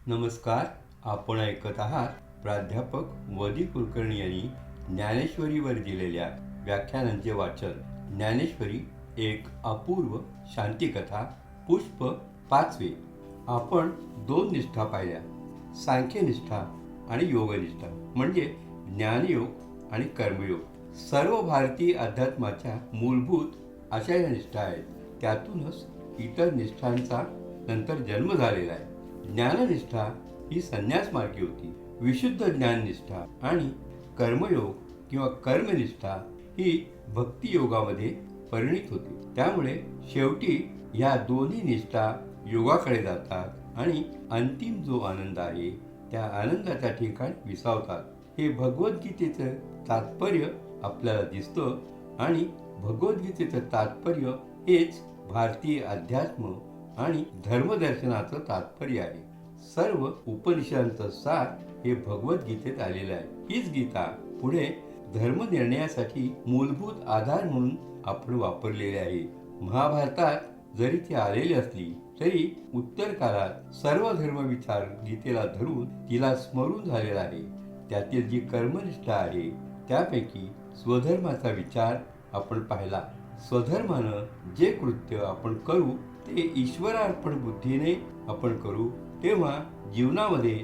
नमस्कार. आपण ऐकत आहात प्राध्यापक वदी कुलकर्णी यांनी ज्ञानेश्वरीवर दिलेल्या व्याख्यानांचे वाचन. ज्ञानेश्वरी एक अपूर्व शांतिकथा, पुष्प 5. आपण 2 निष्ठा पाहिल्या, सांख्यनिष्ठा आणि योगनिष्ठा, म्हणजे ज्ञानयोग आणि कर्मयोग. सर्व भारतीय अध्यात्माच्या मूलभूत अशा या निष्ठा आहेत. त्यातूनच इतर निष्ठांचा नंतर जन्म झालेला आहे. ज्ञाननिष्ठा ही संन्यास मार्गी होती. विशुद्ध ज्ञाननिष्ठा आणि कर्मयोग किंवा कर्मनिष्ठा ही भक्तियोगामध्ये परिणित होते. त्यामुळे शेवटी ह्या दोन्ही निष्ठा योगाकडे जातात आणि अंतिम जो आनंद आहे त्या आनंदाच्या ठिकाणी विसावतात. हे भगवद्गीतेचं तात्पर्य आपल्याला दिसतं आणि भगवद्गीतेचं तात्पर्य हेच भारतीय अध्यात्म आणि धर्मदर्शनाचं तात्पर्य आहे. सर्व उपनिषदांचं सार हे भगवद्गीतेत आलेलं आहे. हीच गीता पुढे धर्मनिर्णयासाठी मूलभूत आधार म्हणून आपण वापरलेले आहे. महाभारतात जरी ती आलेली असली तरी उत्तर काळात सर्व धर्मविचार गीतेला धरून तिला स्मरून झालेला आहे. त्यातील जी कर्मनिष्ठा आहे त्यापैकी स्वधर्माचा विचार आपण पाहिला. स्वधर्मानं जे कृत्य आपण करू ते ईश्वरार्पण बुद्धीने आपण करू, तेव्हा जीवनामध्ये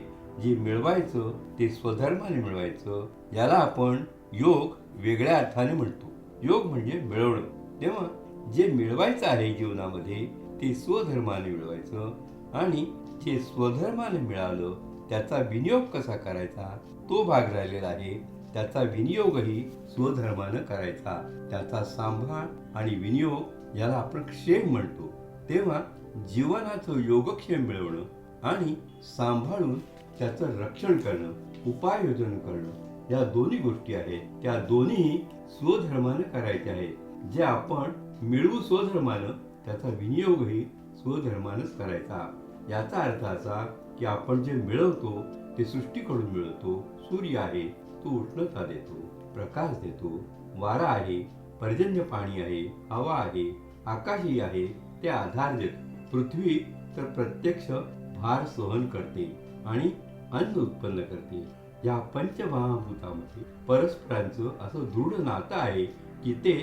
जे मिळवायचं ते स्वधर्माने मिळवायचं. याला आपण योग वेगळ्या अर्थाने म्हणतो. योग म्हणजे मिळवणं. तेव्हा जे मिळवायचं आहे जीवनामध्ये ते स्वधर्माने मिळवायचं आणि जे स्वधर्माने मिळालं त्याचा विनियोग कसा करायचा तो भाग राहिलेला आहे. त्याचा विनियोगही स्वधर्मानं करायचा. त्याचा सांभाळ आणि विनियोग याला आपण क्षेम म्हणतो. तेव्हा जीवनाचं योगक्षेम मिळवणं आणि सांभाळून त्याचं रक्षण करणं, उपाययोजन करणं, या दोन्ही गोष्टी आहेत. त्या दोन्ही स्वधर्मानं करायच्या आहेत. जे आपण मिळवू स्वधर्मानं त्याचा विनियोगही स्वधर्मानंच करायचा. याचा अर्थ असा की आपण जे मिळवतो ते सृष्टीकडून मिळवतो. सूर्य आहे तो उष्णता देतो, प्रकाश देतो. वारा आहे, पर्जन्य पाणी आहे, हवा आहे, आकाशही आहे, ते आधार देतो. पृथ्वी तर प्रत्यक्ष भार सहन करते आणि अन्न उत्पन्न करते. या पंचमहाभूतामध्ये परस्परांचं असं दृढ नातं आहे की ते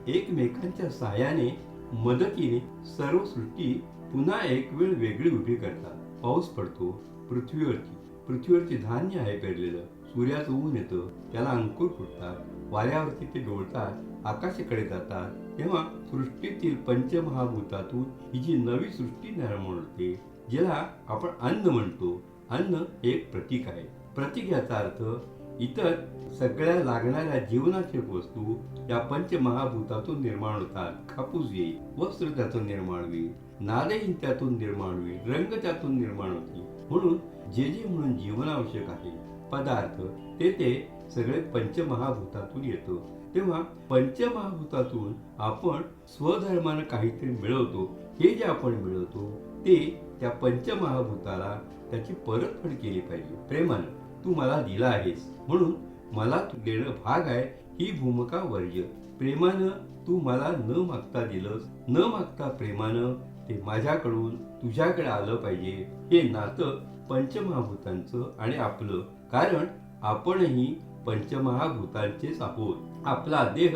एकमेकांच्या सहाय्याने, मदतीने सर्व सृष्टी पुन्हा एक वेळ वेगळी उभी करतात. पाऊस पडतो पृथ्वीवरची धान्य आहे पेरलेलं. सूर्याचं ऊन येतं, त्याला अंकुर फुटतात, वाऱ्यावरती ते डोळतात, आकाशाकडे जातात. तेव्हा सृष्टीतील पंचमहाभूतातून ही जी नवी सृष्टी निर्माण होते ज्याला आपण अन्न म्हणतो. अन्न एक प्रतीक आहे. प्रतीक याचा अर्थ इतर सगळ्या लागणाऱ्या जीवनाच्या वस्तू या पंचमहाभूतातून निर्माण होतात. कापूस येईल, वस्त्र त्यातून निर्माण होईल, नादही त्यातून निर्माण होईल, रंग त्यातून निर्माण होतील. म्हणून जे म्हणून जीवनावश्यक आहे पदार्थ ते सगळे पंचमहाभूतातून येतं. तेव्हा पंचमहाभूतातून आपण स्वधर्मानं काहीतरी मिळवतो. हे जे आपण मिळवतो ते त्या पंचमहाभूताला त्याची परतफेड केली पाहिजे प्रेमानं. तू मला दिला आहेस म्हणून मला तू देणं भाग आहे, ही भूमिका वर्ज्य. प्रेमानं तू मला न मागता दिलंस, न मागता प्रेमानं ते माझ्याकडून तुझ्याकडे आलं पाहिजे. हे नातं पंचमहाभूतांचं आणि आपलं, कारण आपणही पंचमहाभूतांचेच आहोत. आपला देह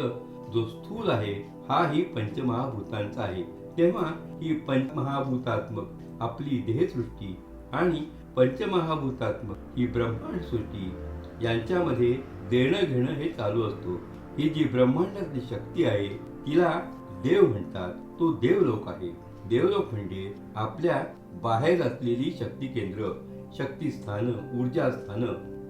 जो स्थूल आहे हा ही पंचमहाभूतांचा आहे. तेव्हा ही पंचमहाभूतात्मक आपली देहसृष्टी आणि पंचमहाभूतात्मक ही ब्रह्मांड सृष्टी यांच्यामध्ये देणं घेणं हे चालू असतो. ही जी ब्रह्मांडातली शक्ती आहे तिला देव म्हणतात. तो देवलोक आहे. देवलोक म्हणजे आपल्या बाहेर असलेली शक्ती केंद्र, शक्तिस्थान, ऊर्जा स्थान,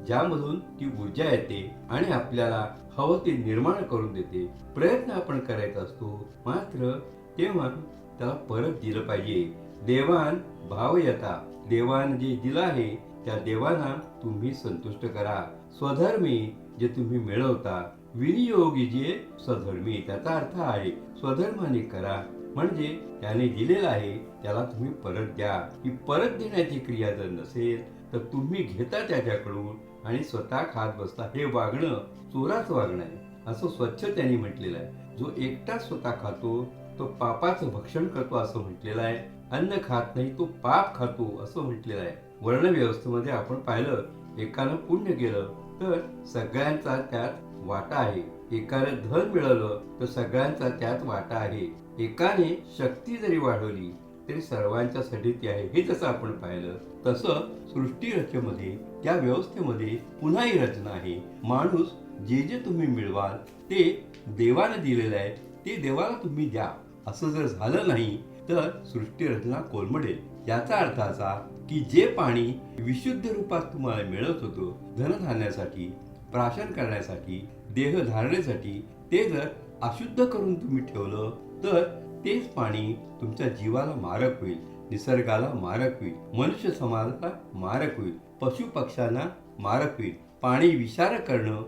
ज्यामधून ती ऊर्जा येते आणि आपल्याला हवं ते निर्माण करून देते. प्रयत्न आपण करायचा असतो, मात्र तेव्हा त्याला परत दिलं पाहिजे. देवान भावयता, देवान जे दिलं आहे त्या देवांना तुम्ही संतुष्ट करा. स्वधर्मी जे तुम्ही मिळवता, विनियोगी जे स्वधर्मी, त्याचा अर्थ आहे स्वधर्माने करा. म्हणजे त्याने दिलेलं आहे त्याला तुम्ही परत द्या. ही परत देण्याची क्रिया जर नसेल तर तुम्ही घेता त्याच्याकडून आणि स्वतः खात बसता. हे वागणं चोराचं वागणं आहे असं स्वच्छ त्यांनी म्हटलेलं आहे. जो एकटा स्वतः खातो तो पापाचं भक्षण करतो असं म्हटलेलं आहे. अन्न खात नाही तो पाप खातो असं म्हटलेलं आहे. वर्णव्यवस्थेमध्ये आपण पाहिलं, एकानं पुण्य केलं तर सगळ्यांचा त्यात वाटा आहे, एकाने धन मिळवलं तर सगळ्यांचा त्यात वाटा आहे, एकाने शक्ती जरी वाढवली तरी सर्वांच्यासाठी ती आहे. हे जसं आपण पाहिलं तसं सृष्टी रचनेमध्ये, त्या व्यवस्थेमध्ये पुन्हा ही रचना आहे. माणूस जे जे तुम्ही मिळवाल ते देवानं दिलेलं आहे, ते देवाला तुम्ही द्या. असं जर झालं नाही तर सृष्टी रचना कोलमडेल. याचा अर्थ असा की जे पाणी विशुद्ध रूपात तुम्हाला मिळत होतं धनधान्यासाठी, प्राशन करण्यासाठी, देह धारणेसाठी, ते जर अशुद्ध करून तुम्ही ठेवलं तर तेच पाणी तुमच्या जीवाला मारक होईल, निसर्गाला मारक होईल, मनुष्य समाजाला मारक होईल, पशु पक्ष्यांना मारक होईल. पाणी विषार करणं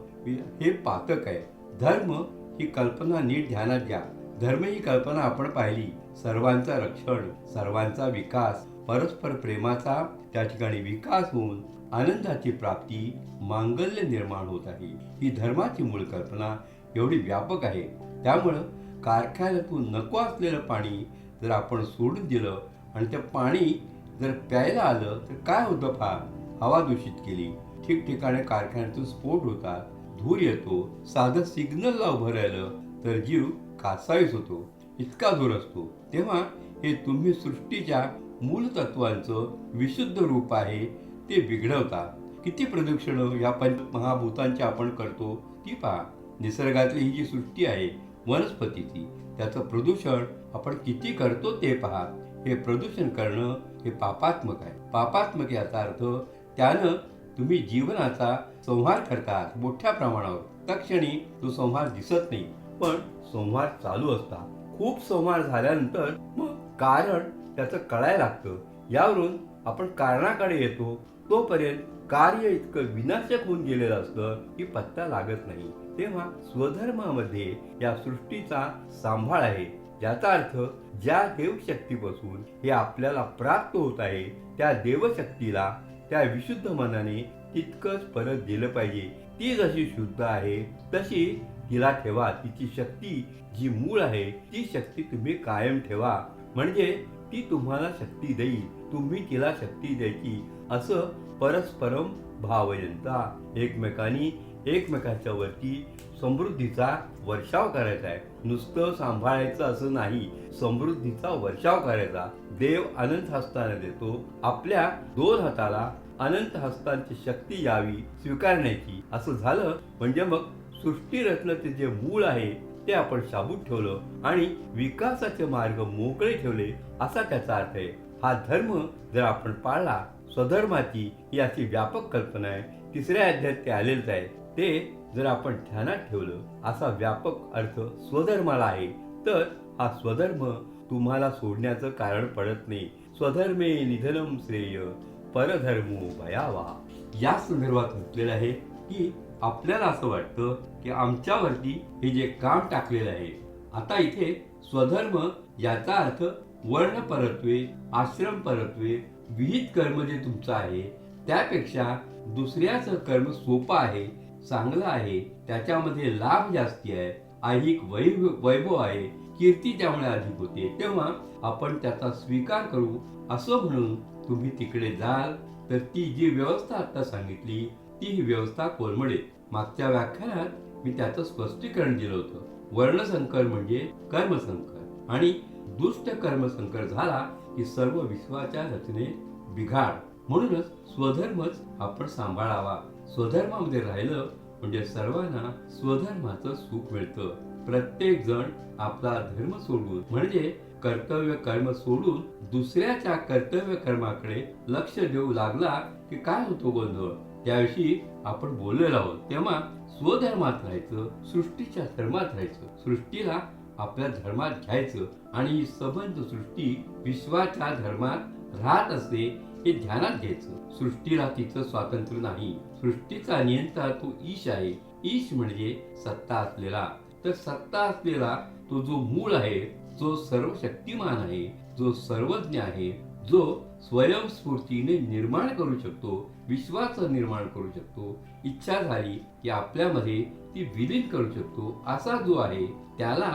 हे पातक आहे. धर्म ही कल्पना नीट ध्यानात घ्या. धर्म ही कल्पना आपण पाहिली, सर्वांचं रक्षण, सर्वांचा विकास, परस्पर प्रेमाचा त्या ठिकाणी विकास होऊन आनंदाची प्राप्ती, मांगल्य निर्माण होत आहे. ही धर्माची मूळ कल्पना एवढी व्यापक आहे. त्यामुळं कारखान्यातून नको असलेलं पाणी जर आपण सोडून दिलं आणि ते पाणी जर प्यायला आलं तर काय होतं पहा, हवा दूषित केली, ठिकठिकाणी कारखान्यातून स्फोट होतात, धूर येतो, साधं सिग्नलला उभं राहिलं तर जीव कासावीस होतो, इतका धूर असतो. तेव्हा हे तुम्ही सृष्टीच्या मूल तत्वांचं विशुद्ध रूप आहे ते बिघडवता. किती प्रदूषण या पंचमहाभूतांची आपण करतो ती पहा. निसर्गातली ही जी सृष्टी आहे वनस्पतीची, त्याचं प्रदूषण आपण किती करतो ते पहा. हे प्रदूषण करणं हे पापात्मक आहे. पापात्मक याचा अर्थ त्यानं तुम्ही जीवनाचा संहार करतात मोठ्या प्रमाणावर. तत्क्षणी तो संहार दिसत नाही, पण संहार चालू असता. खूप संहार झाल्यानंतर मग कारण त्याचं कळायला लागतं. यावरून आपण कारणाकडे येतो. तोपर्यंत कार्य इतकं विनाशक होऊन गेलेलं असतं की पत्ता लागत नाही. तेव्हा स्वधर्मामध्ये या सृष्टीचा सांभाळ आहे, ज्याचा अर्थ ज्या देवशक्तीपासून हे आपल्याला प्राप्त होत आहे त्या देवशक्तीला त्या विशुद्ध मनाने तितकंच परत दिलं पाहिजे. ती जशी शुद्ध आहे तशी तिला ठेवा. तिची शक्ती जी मूळ आहे ती शक्ती तुम्ही कायम ठेवा, म्हणजे ती तुम्हाला शक्ती देईल, तुम्ही तिला शक्ती द्यायची. असं परस्परम भावयंता, एकमेकांनी एकमेकांच्या वरती समृद्धीचा वर्षाव करायचा आहे. नुसतं सांभाळायचं असं नाही, समृद्धीचा वर्षाव करायचा. देव अनंत हस्ताने देतो. आपल्या दोन हाताला अनंत हस्तांची शक्ती यावी स्वीकारण्याची. असं झालं म्हणजे मग सृष्टी रचनेचे जे मूळ आहे ते आपण शाबूत ठेवलं आणि विकासाचे मार्ग मोकळे ठेवले, असा त्याचा अर्थ आहे. हा धर्म जर आपण पाळला, स्वधर्माची ही अशी व्यापक कल्पना आहे. तिसऱ्या अध्यायात ते आलेलंच आहे. ते जर आपण ध्यानात ठेवलं, असा व्यापक अर्थ स्वधर्माला आहे, तर हा स्वधर्म तुम्हाला सोडण्याचं कारण पडत नाही. स्वधर्मे निधनम श्रेय परधर्मो भयावा. या संदर्भात म्हटलेलं आहे की आपल्याला असं वाटतं की आमच्यावरती हे जे काम टाकलेलं आहे, आता इथे स्वधर्म याचा अर्थ वर्ण परत्वे, आश्रम परत्वे, विहित कर्म जे तुमचं आहे त्यापेक्षा दुसऱ्याचं कर्म सोपं आहे, चांगलं आहे, त्याच्यामध्ये लाभ जास्ती आहे, ऐहिक वैभव आहे, कीर्ती त्यामुळे अधिक होते. तेव्हा आपण त्याचा स्वीकार करू असं म्हणून तुम्ही तिकडे जाल तर ती जी व्यवस्था आता सांगितली ती ही व्यवस्था कोलमडेल. मागच्या व्याख्यानात मी त्याचं स्पष्टीकरण दिलं होतं. वर्णसंकर म्हणजे कर्मसंकर, आणि दुष्ट कर्मसंकर झाला की सर्व विश्वाच्या रचनेत बिघाड. म्हणूनच स्वधर्मच आपण सांभाळावा. स्वधर्मामध्ये राहिलं म्हणजे सर्वांना स्वधर्माचं सुख मिळतं. प्रत्येक जण आपला धर्म सोडून म्हणजे कर्तव्य कर्म सोडून दुसऱ्याच्या कर्तव्य कर्माकडे लक्ष देऊ लागला की काय होतो गोंधळ, त्याविषयी आपण बोललेलो आहोत. तेव्हा स्वधर्मात राहायचं, सृष्टीच्या धर्मात राहायचं, सृष्टीला आपल्या धर्मात घ्यायचं आणि ही संबंध सृष्टी विश्वाच्या धर्मात राहत असते हे ध्यानात घ्यायचं. सृष्टीला तिचं स्वातंत्र्य नाही. सृष्टीचा नियंता तो ईश आहे. ईश म्हणजे सत्ता असलेला. तर सत्ता असलेला तो जो मूळ आहे, जो सर्वशक्तिमान आहे, जो सर्वज्ञ आहे, जो स्वयंस्फूर्तीने निर्माण करू शकतो, विश्वाचं निर्माण करू शकतो, इच्छा झाली की आपल्यामध्ये ती विलीन करू शकतो, असा जो आहे त्याला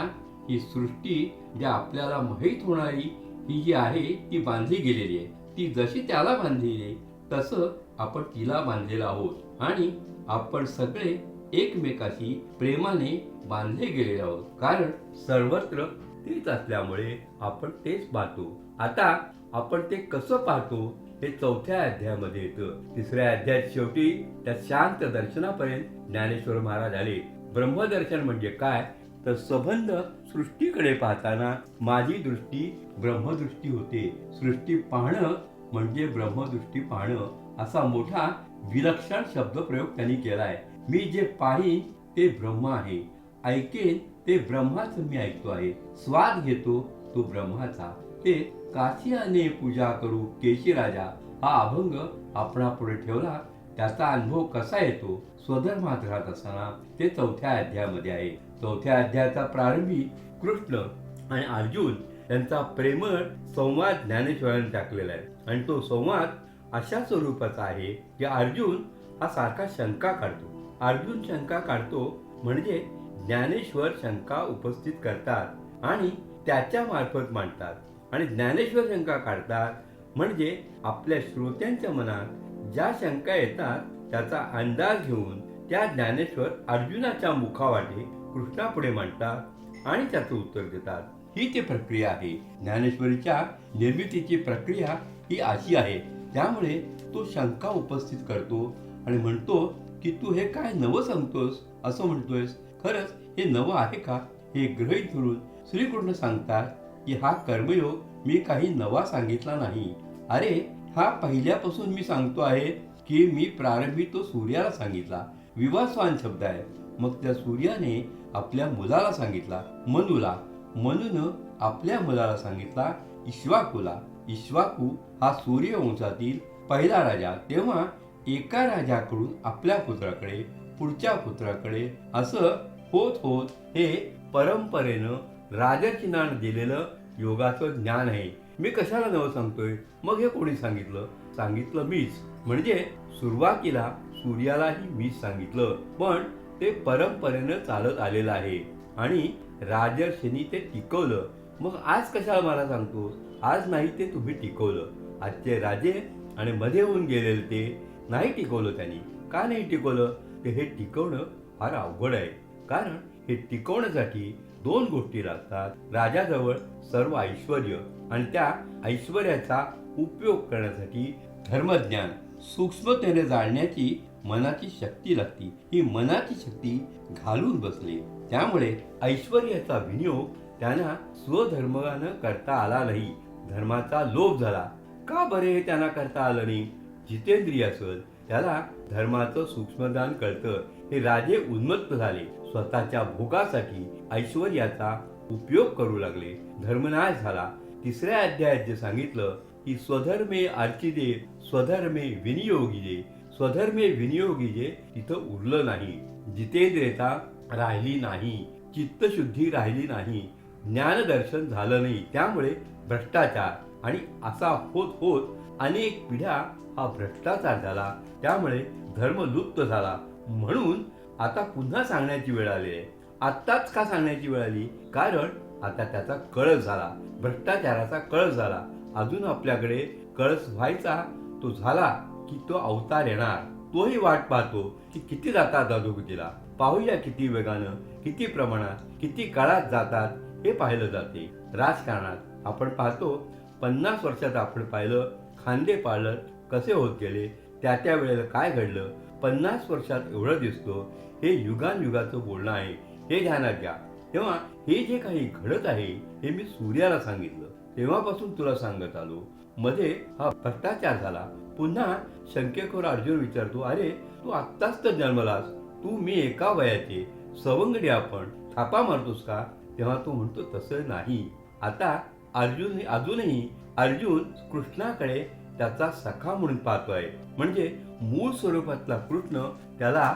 ही सृष्टी जी आपल्याला माहीत होणारी ही जी आहे ती बांधली गेलेली आहे. ती जशी त्याला बांधलेली आहे तसं आपण तिला बांधलेलं आहोत आणि आपण सगळे एकमेकाशी प्रेमाने बांधले गेलेले आहोत, कारण सर्वत्र तेच असल्यामुळे आपण तेच पाहतो. आता आपण ते कसं पाहतो हे 4थ्या अध्यायामध्ये येतं. 3ऱ्या अध्यायात शेवटी त्या शांत दर्शनापर्यंत ज्ञानेश्वर महाराज आले. ब्रह्मदर्शन म्हणजे काय, तर सबंध सृष्टीकडे पाहताना माझी दृष्टी ब्रह्मदृष्टी होते. सृष्टी पाहणं म्हणजे ब्रह्मदृष्टी पाहणं असा मोठा विलक्षण शब्दप्रयोग त्यांनी केलाय. मी जे पाहीन ते ब्रह्म आहे, ऐकेन ते ब्रह्माचं मी ऐकतो आहे, स्वाद घेतो तो ब्रह्माचा. ते काशी अने पूजा करू केशी राजा हा अभंग आपणापुढे ठेवला. त्याचा अनुभव कसा येतो स्वधर्मात राहत असताना ते 4थ्या अध्यायामध्ये आहे. 4थ्या अध्यायाचा प्रारंभी कृष्ण आणि अर्जुन यांचा प्रेमळ संवाद ज्ञानेश्वरांनी टाकलेला आहे आणि तो संवाद अशा स्वरूपाचा आहे की अर्जुन हा सारखा शंका काढतो. अर्जुन शंका काढतो म्हणजे ज्ञानेश्वर शंका उपस्थित करतात आणि त्याच्या मार्फत मांडतात आणि ज्ञानेश्वर शंका काढतात म्हणजे आपल्या श्रोत्यांच्या मनात ज्या शंका येतात त्याचा अंदाज घेऊन त्या ज्ञानेश्वर अर्जुनाच्या मुखावाटे कृष्णापुढे मांडतात आणि त्याचं उत्तर देतात. ही ती प्रक्रिया आहे. ज्ञानेश्वरीच्या निर्मितीची प्रक्रिया ही अशी आहे. त्यामुळे तो शंका उपस्थित करतो आणि म्हणतो की तू हे काय नवं सांगतोस, असं म्हणतोयस, खरंच हे नवं आहे का? हे गृहीत धरून श्रीकृष्ण सांगतात की हा कर्मयोग मी काही नवा सांगितला नाही. अरे हा पहिल्यापासून मी सांगतो आहे की मी प्रारंभी तो सूर्याला सांगितला. विवास्वान शब्द आहे. मग त्या सूर्याने आपल्या मुलाला सांगितला मनुला, मनुनं आपल्या मुलाला सांगितला इक्ष्वाकूला. इक्ष्वाकू हा सूर्यवंशातील पहिला राजा. तेव्हा एका राजाकडून आपल्या पुत्राकडे, पुढच्या पुत्राकडे असं होत होत हे परंपरेनं राजर्षींना दिलेलं योगाचं ज्ञान आहे. मी कशाला नवं सांगतोय? मग हे कोणी सांगितलं? सांगितलं मीच. म्हणजे सुरुवातीला सूर्यालाही मीच सांगितलं, पण ते परंपरेनं चालत आलेलं आहे आणि राजर्षींनी ते टिकवलं. मग आज कशाला मला सांगतो? आज नाही ते तुम्ही टिकवलं. आजचे राजे आणि मध्ये होऊन गेलेले ते नाही टिकवलं. त्यांनी का नाही टिकवलं? ते हे टिकवणं फार अवघड आहे. कारण हे टिकवण्यासाठी 2 गोष्टी लागतात. राजाजवळ सर्व ऐश्वर्य आणि त्या ऐश्वर्याचा उपयोग करण्यासाठी धर्मज्ञान, सूक्ष्मतेने जाणण्याची मनाची शक्ती लागती. ही मनाची शक्ती घालून बसली. त्यामुळे ऐश्वर्याचा विनियोग त्यांना स्वधर्मानं करता आला नाही. धर्माचा लोभ झाला. का बरे हे त्यांना करता आलं नाही? जितेंद्रिय असेल त्याला धर्माचं सूक्ष्मदान कळतं. हे राजे उन्मत्त झाले. स्वतःच्या भोगासाठी ऐश्वर्याचा उपयोग करू लागले. धर्मनाश झाला. 3ऱ्या अध्यायात जे सांगितलं की स्वधर्मे अर्चिते स्वधर्मे विनियोगिजे, स्वधर्मे विनियोगिजे तिथं उरलं नाही. जितेंद्रियता राहिली नाही, चित्तशुद्धी राहिली नाही, ज्ञानदर्शन झालं नाही. त्यामुळे भ्रष्टाचार आणि असा होत होत अनेक पिढ्या हा भ्रष्टाचार झाला. त्यामुळे धर्म लुप्त झाला. म्हणून आता पुन्हा सांगण्याची वेळ आली आहे. आत्ताच का सांगण्याची वेळ आली? कारण आता त्याचा कळस झाला. भ्रष्टाचाराचा कळस झाला. अजून आपल्याकडे कळस व्हायचा. तो झाला की तो अवतार येणार. तोही वाट पाहतो की किती जातात अधोगतीला. पाहूया किती वेगानं, किती प्रमाणात, किती काळात जातात हे पाहिलं जाते. राजकारणात आपण पाहतो 50 वर्षात आपण पाहिलं खांदे पाळत कसे होत गेले. त्या वेळेला काय घडलं 50 वर्षात एवढं दिसतो. हे युगांयुगाचं बोलणं आहे. हे ध्यानात घ्या. तेव्हा हे जे काही घडत आहे हे मी सूर्याला सांगितलं. तेव्हापासून तुला सांगत आलो. मध्ये हा भ्रष्टाचार झाला. पुन्हा शंकेखोर अर्जुन विचारतो, अरे तू आत्ताच तर जन्मलास, तू मी एका वयाचे, सवंगडी आपण थापा मारतोस का? तेव्हा तो म्हणतो तसं नाही. आता अजूनही अर्जुन कृष्णाकडे त्याचा सखा म्हणून पाहतोय. म्हणजे मूळ स्वरूपातला कृष्ण त्याला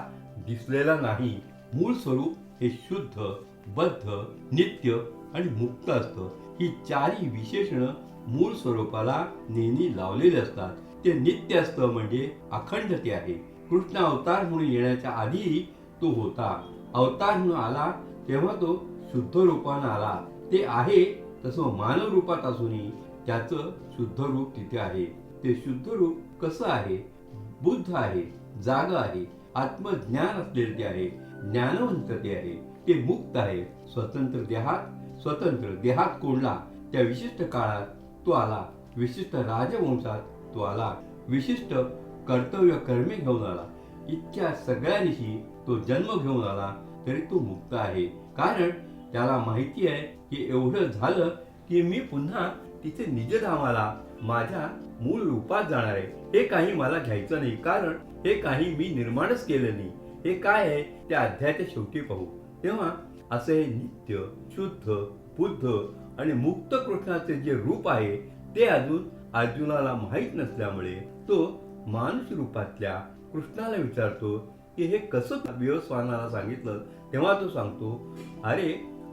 दिसलेला नाही. मूळ स्वरूप हे शुद्ध, बद्ध, नित्य आणि मुक्त असतं. ही 4ही विशेषणं मूळ स्वरूपाला नेहमी लावलेली असतात. ते नित्य असतं म्हणजे अखंडते आहे. कृष्ण अवतार म्हणून येण्याच्या आधी तो होता. अवतार म्हणून आला तेव्हा तो शुद्ध रूपानं आला. ते आहे तसं मानव रूपात असूनही त्याचं शुद्ध रूप तिथे आहे. ते शुद्ध रूप कसं आहे? बुद्ध आहे, जाग आहे, आत्मज्ञान असलेले ते आहे, ज्ञानवंत ते आहे, ते मुक्त आहे, स्वतंत्र देहात कोंडला, त्या विशिष्ट काळात तो आला, विशिष्ट राजवंशात तो आला, विशिष्ट कर्तव्य कर्मे घेऊन आला, इतक्या सगळ्यांशी तो जन्म घेऊन आला, तरी तो मुक्त आहे. कारण त्याला माहिती आहे की एवढं झालं की मी पुन्हा तिथे निजधामाला माझ्या मूळ रूपात जाणार आहे. हे काही मला घ्यायचं नाही, कारण हे काही मी निर्माणच केलं नाही. हे काय आहे त्या अध्यायाच्या शेवटी पाहू. तेव्हा असे नित्य शुद्ध बुद्ध आणि मुक्त कृष्णाचे जे रूप आहे ते अजून अर्जुनाला माहीत नसल्यामुळे तो मानुष रूपातल्या कृष्णाला विचारतो की हे कसं विवस्वानाला सांगितलं. तेव्हा तो सांगतो, अरे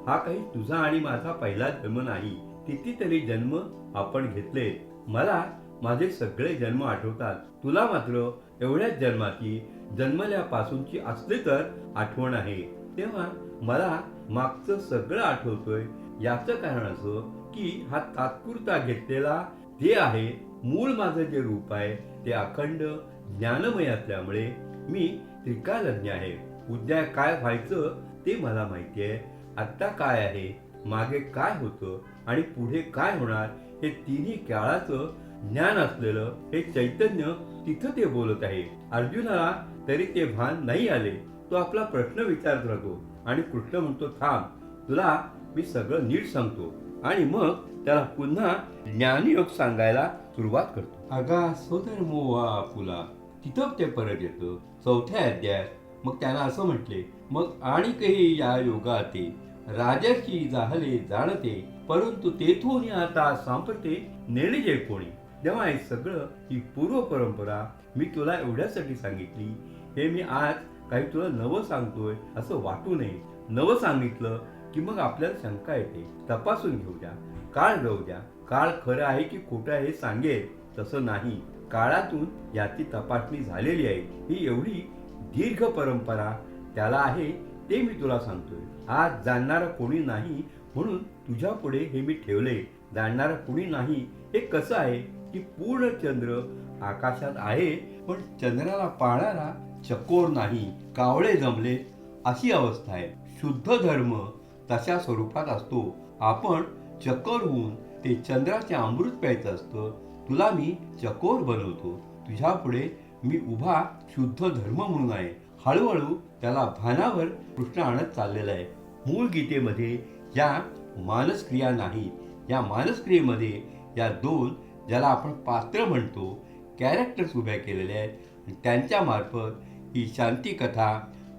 हा काही तुझा आणि माझा पहिला जन्म नाही, कितीतरी जन्म आपण घेतले. मला माझे सगळे जन्म आठवतात, तुला मात्र एवढ्याच जन्माची जन्मल्यापासूनची असली तर आठवण आहे. तेव्हा मला मागचं सगळं आठवतोय. याचं कारण असं की हा तात्पुरता घेतलेला जे आहे, मूळ माझं जे रूप आहे ते अखंड ज्ञानमय असल्यामुळे मी त्रिकालज्ञ आहे. उद्या काय व्हायचं ते मला माहिती आहे. आत्ता काय आहे, मागे काय होतं आणि पुढे काय होणार हे तिन्ही काळाचं ज्ञान असलेलं हे चैतन्य तिथं ते बोलत आहे. अर्जुनाला तरी ते भान नाही आले. तो आपला प्रश्न विचारत राहतो आणि कृष्ण म्हणतो, थांब, तुला मी सगळं नीट सांगतो. आणि मग त्याला पुन्हा ज्ञानयोग सांगायला सुरुवात करतो. अगा सोदर मोवा आपुला, तिथं ते परत येतं 4थ्या अध्यायात. मग त्याला असं म्हटले, मग आणि काही या योगाते राजर्षी जाहले जाणते, परंतु तेथून आता सांपते नेणे कोणी. जेव्हा हे सगळं ही पूर्व परंपरा मी तुला एवढ्यासाठी सांगितली, हे मी आज काही तुला नवं सांगतोय असं वाटू नये. नवं सांगितलं की मग आपल्याला शंका येते. तपासून घेऊ द्या, काळ जाऊ द्या. काळ खरं आहे की खोटं आहे हे सांगेल तसं नाही. काळातून याची तपासणी झालेली आहे. ही एवढी दीर्घ परंपरा त्याला आहे ते मी तुला सांगतोय. आज जाणणारा कोणी नाही म्हणून तुझ्या पुढे हे मी ठेवले. जाणणारा कोणी नाही हे कसं आहे की पूर्ण चंद्र आकाशात आहे, पण चंद्राला पाळणारा चकोर नाही, कावळे जमले अशी अवस्था आहे. शुद्ध धर्म तशा स्वरूपात असतो. आपण चकोर होऊन ते चंद्राचे अमृत प्यायचं असतं. तुला मी चकोर बनवतो. तुझ्या पुढे मी उभा शुद्ध धर्म म्हणून आहे. हळूहळू त्याला भानावर कृष्ण आणत चाललेला आहे. मूळ गीतेमध्ये या मानसक्रिया नाही. या मानसक्रियेमध्ये या दोन, ज्याला आपण पात्र म्हणतो, कॅरेक्टर्स उभ्या केलेले आहेत. त्यांच्या मार्फत ही शांती कथा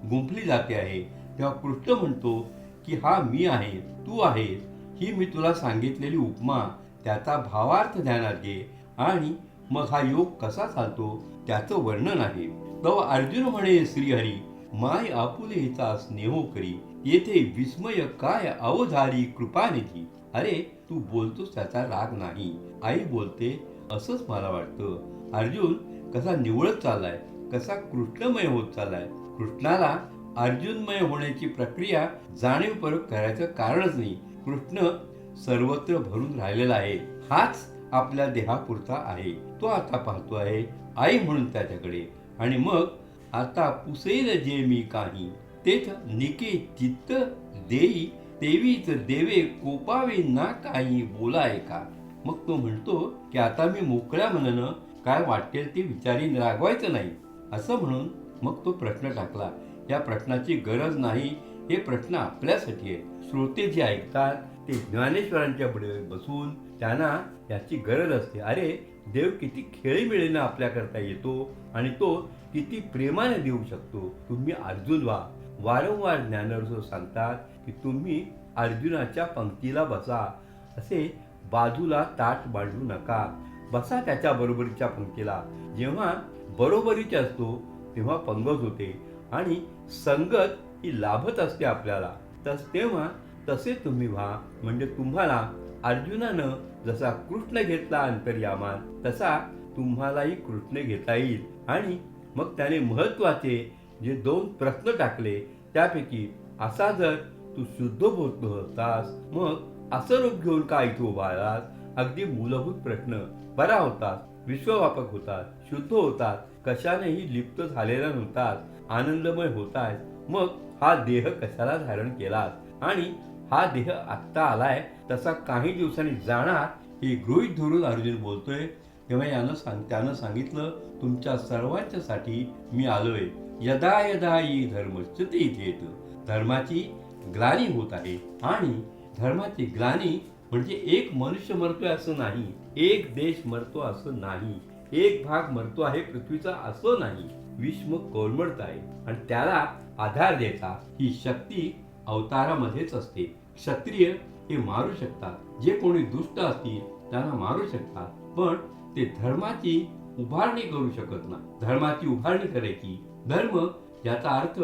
गुंफली जाते आहे. तेव्हा कृष्ण म्हणतो की हा मी आहे, तू आहेस. ही मी तुला सांगितलेली उपमा, त्याचा भावार्थ ध्यानात घे आणि मग हा योग कसा चालतो त्याचं वर्णन आहे. तेव्हा अर्जुन म्हणे, श्रीहरी माय आपुलेचा स्नेहो करी, येथे विस्मय काय अवधारी कृपानिधी. अरे तू बोलतोस त्याचा राग नाही, आई बोलते असंच मला वाटतं. अर्जुन कसा निवळत चाललाय, कसा कृष्णमय होत चाललाय. कृष्णाला अर्जुनमय होण्याची प्रक्रिया जाणीवपूर्वक करायचं कारणच नाही. कृष्ण सर्वत्र भरून राहिलेला आहे. हाच आपल्या देहापुरता आहे. तो आता पाहतो आहे आई म्हणून त्याच्याकडे. आणि मग आता पुसेल जे मी काही, तेच निके चित्त देई, तेवीच देवे कोपावे ना काही बोलाय का. मग तो म्हणतो की आता मी मोकळ्या मनानं काय वाटेल ते विचारीन, रागवायचं नाही असं म्हणून मग तो प्रश्न टाकला. या प्रश्नाची गरज नाही, हे प्रश्न आपल्यासाठी आहे. श्रोते जे ऐकतात ते ज्ञानेश्वरांच्या पुढे बसून त्यांना याची गरज असते. अरे देव किती खेळीमेळीनं आपल्याकरता येतो आणि तो किती प्रेमाने देऊ शकतो. तुम्ही अर्जुन व्हा. वारंवार ज्ञानर्षो सांगतात की तुम्ही अर्जुनाच्या पंक्तीला बसा. असे बाजूला ताट मांडू नका, बसा त्याच्या बरोबरीच्या पंक्तीला. जेव्हा बरोबरीचे असतो तेव्हा पंगत होते आणि संगत ही लाभत असते आपल्याला. तेव्हा तसे तुम्ही व्हा. म्हणजे तुम्हाला अर्जुनानं जसा कृष्ण घेतला अंतर्यामान, तसा तुम्हालाही कृष्ण घेता येईल. आणि मग त्याने महत्वाचे जे 2 प्रश्न टाकले त्यापैकी असा जर तू शुद्ध बोध होतास, मग असं रूप घेऊन का इथे उभा आलास. अगदी मूलभूत प्रश्न. बरा होतास, विश्वव्यापक होतात, शुद्ध होतात, कशानेही लिप्त झालेला नव्हतात, आनंदमय होताय, मग हा देह कशाला धारण केलास आणि हा देह आत्ता आलाय तसा काही दिवसांनी जाणार हे गृहीत धरून अर्जुन बोलतोय. तेव्हा त्यानं सांगितलं, तुमच्या सर्वांच्यासाठी मी आलोय. यदा यदा ही धर्मच्युती इथेत. धर्माची ग्लानी होत आहे आणि धर्माची ग्लानी म्हणजे एक मनुष्य मरतोय असं नाही, एक देश मरतो असं नाही, एक भाग मरतो आहे पृथ्वीचा असं नाही. विश्व कोलमडत आहे आणि त्याला आधार द्यायचा ही शक्ती अवतारामध्येच असते. क्षत्रिय हे मारू शकतात, जे कोणी दुष्ट असतील त्यांना मारू शकतात, पण ते धर्माची उभारणी करू शकत नाही. धर्माची उभारणी करायची. धर्म याचा अर्थ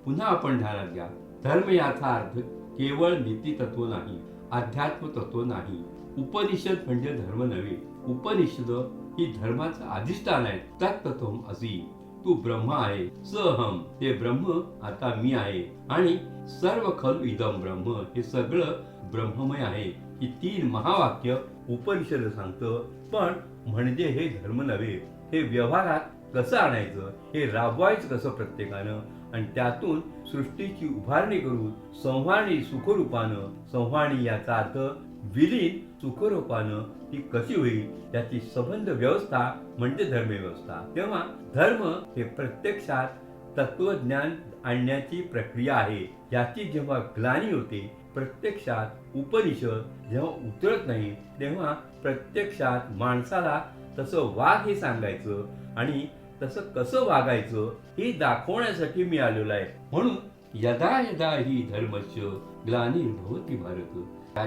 पुन्हा आपण ध्यानात घ्या. धर्म याचा अर्थ केवळ नीतितत्व नाही, अध्यात्म तत्व नाही. उपनिषद म्हणजे धर्म नव्हे. उपनिषद ही धर्माचं अधिष्ठान आहे. तत्त्वम असी, तू ब्रह्म आहे. सहम, हे ब्रह्म आता मी आहे आणि सर्व खलु इदम ब्रह्म, हे सगळं ब्रह्ममय आहे. ही 3 महावाक्य उपनिषद सांगतं. पण म्हणजे हे धर्म नव्हे. हे व्यवहारात कसं आणायचं, हे राबवायचं कसं प्रत्येकानं आणि त्यातून सृष्टीची उभारणी करून संहारणी सुखरूपानं, संहारणी याचा अर्थ विलीन सुखरूपानं ती कशी होईल याची संबंध व्यवस्था म्हणजे धर्मव्यवस्था. तेव्हा धर्म हे प्रत्यक्षात तत्वज्ञान आणण्याची प्रक्रिया आहे. याची जेव्हा ग्लानी होते, प्रत्यक्षात उपनिषद जेव्हा उतरत नाही, तेव्हा प्रत्यक्षात माणसाला तसं वाग हे सांगायचं आणि तसं कसं वागायचं हे दाखवण्यासाठी मी आलेलो आहे. म्हणून यदा यदा ही धर्मस्य ग्लानिर्भवति भारत,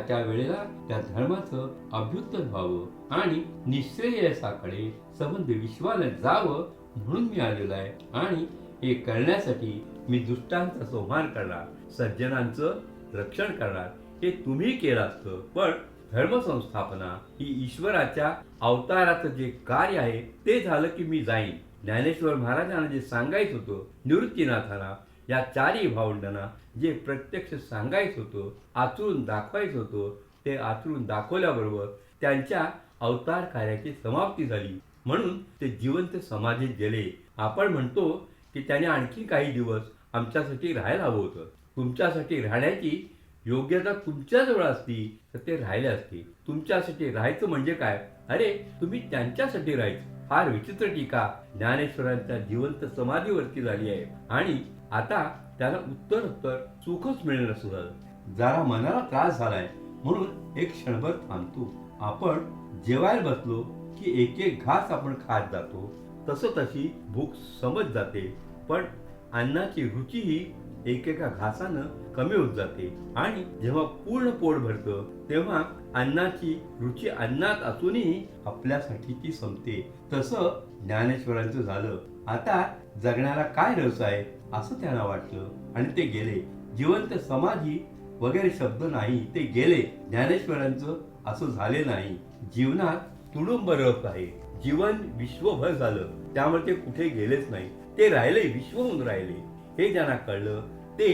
त्या वेळेला त्या धर्माचं अभ्युत्थान व्हावं आणि निश्रेयसाकडे संबंध विश्वाला जावं म्हणून मी आलेलो आहे. आणि हे करण्यासाठी मी दुष्टांचा संहार करणार, सज्जनांचं रक्षण करणार. हे तुम्ही केलं असतं, पण धर्मसंस्थापना ही ईश्वराच्या अवताराचं जे कार्य आहे ते झालं की मी जाईन. ज्ञानेश्वर महाराजांना जे सांगायचं होतं, निवृत्तीनाथांना, या 4ही भावंडांना जे प्रत्यक्ष सांगायचं होतं, आचरून दाखवायचं होतं, ते आचरून दाखवल्याबरोबर त्यांच्या अवतार कार्याची समाप्ती झाली. म्हणून ते जिवंत समाधीत गेले. आपण म्हणतो की त्याने आणखी काही दिवस आमच्यासाठी राहायला हवं होतं. तुमच्यासाठी राहण्याची योग्यता तुमच्याजवळ असती तर ते राहिले असते. तुमच्यासाठी राहायचं म्हणजे काय? अरे तुम्ही त्यांच्यासाठी राहायचं. फार विचित्र टीका ज्ञानेश्वरांच्या जिवंत समाधीवरती झाली आहे आणि आता त्याला उत्तर सुखच मिळणं सुरू झालं. जरा मनाला त्रास झालाय म्हणून एक क्षणभर थांबतो. आपण जेवायला बसलो की एक एक घास आपण खात जातो, तशी भूक समज जाते, पण अन्नाची रुची ही एकेका घासानं कमी होत जाते आणि जेव्हा पूर्ण पोट भरतं तेव्हा अन्नाची रुची अन्नात असूनही आपल्यासाठी ती संपते. तसं ज्ञानेश्वरांचं झालं. आता जगण्याला काय रस आहे असं त्यांना वाटलं आणि ते गेले. जिवंत समाधी वगैरे शब्द नाही, ते गेले. ज्ञानेश्वरांचं असं झाले नाही. जीवनात तुडुंब रस आहे. जीवन विश्वभर झालं, त्यामुळे ते कुठे गेलेच नाही. ते राहिले, विश्व होऊन राहिले. हे ज्यांना कळलं ते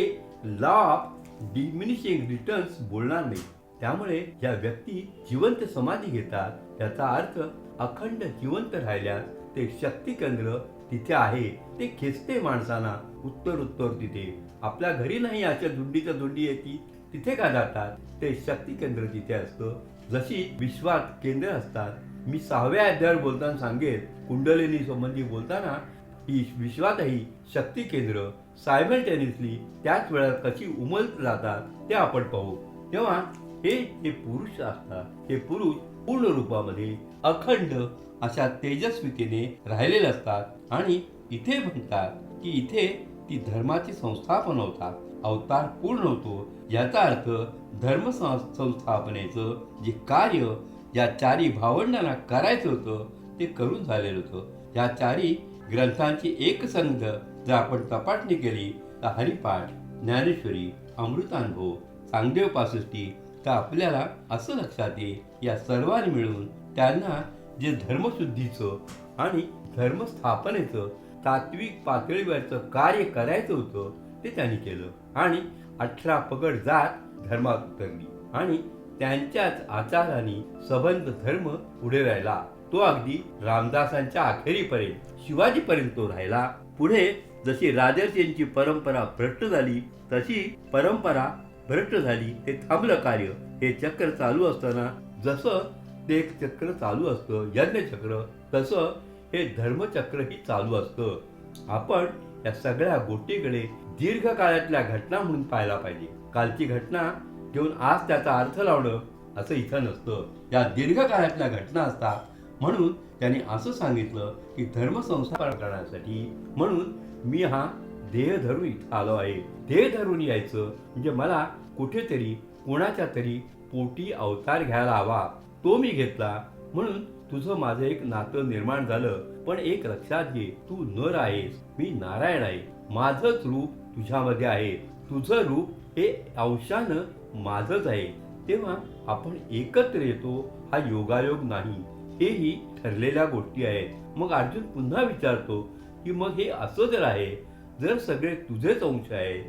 लॉ ऑफ डिमिनिशिंग रिटर्न्स बोलणार नाही. त्यामुळे ज्या व्यक्ती जिवंत समाधी घेतात याचा अर्थ अखंड जिवंत राहिल्यास ते शक्ती केंद्र तिथे आहे. ते खेचते माणसांना उत्तर तिथे. आपल्या घरी नाही अशा झुंडीच्या झुंडी येते, तिथे का जातात? ते शक्ती केंद्र तिथे असतं. जशी विश्वात केंद्र असतात. मी 6व्या अध्यायावर बोलताना सांगेल, कुंडलिनी संबंधी बोलताना ही विश्वातही शक्ती केंद्र सायमल्टेनियसली त्याच वेळात कशी उमलत जातात ते आपण पाहू. तेव्हा हे पुरुष असतात. हे पुरुष पूर्ण रूपामध्ये अखंड अशा तेजस्वितेने राहिलेले असतात आणि इथे म्हणतात की इथे ती धर्माची संस्थापना होतात. अवतार पूर्ण होतो. याचा अर्थ धर्म संस्थापनेचं जे कार्य या 4ही भावंडांना करायचं होतं ते करून झालेलं होतं. या 4ही ग्रंथांची एकसंध जर आपण तपासणी केली तर हरिपाठ, ज्ञानेश्वरी, अमृतानुभव, चांगदेव पासष्टी, तर आपल्याला असं लक्षात येईल या सर्वांनी मिळून त्यांना जे धर्मशुद्धीचं आणि धर्मस्थापनेचं तात्विक पातळीवरचं कार्य करायचं होतं ते त्यांनी केलं आणि 18 पगड जात धर्मात उतरली आणि त्यांच्याच आचाराने संबंध धर्म पुढे राहिला. तो अगदी रामदासांच्या अखेरीपर्यंत शिवाजीपर्यंत तो राहिला. पुढे जशी राजर्षींची परंपरा भ्रष्ट झाली तशी परंपरा भ्रष्ट झाली. ते थांबलं कार्य. हे चक्र चालू असताना जसं ते एक चक्र चालू असतं यज्ञचक्र, तसं हे धर्मचक्रही चालू असतं. आपण या सगळ्या गोष्टीकडे दीर्घकाळातल्या घटना म्हणून पाहायला पाहिजे. कालची घटना घेऊन आज त्याचा अर्थ लावणं असं इथं नसतं. या दीर्घकाळातल्या घटना असतात. म्हणून त्यांनी असं सांगितलं की धर्मसंस्थापन करण्यासाठी म्हणून मी हा देह धरून इथं आलो आहे. देह धरून यायचं म्हणजे मला कुठेतरी कोणाच्या तरी पोटी अवतार घ्यायला हवा. तो मी घेतला. म्हणून तुझं माझं एक नातं निर्माण झालं. पण एक लक्षात घे, तू नर आहेस, मी नारायण आहे. माझंच रूप तुझ्यामध्ये आहे. तुझं रूप हे अंशानं माझंच आहे. तेव्हा आपण एकत्र येतो हा योगायोग नाही. हेही ठरलेल्या गोष्टी आहेत. मग अर्जुन पुन्हा विचारतो की मग हे असं जर आहे, जर सगळे तुझेच अंश आहे,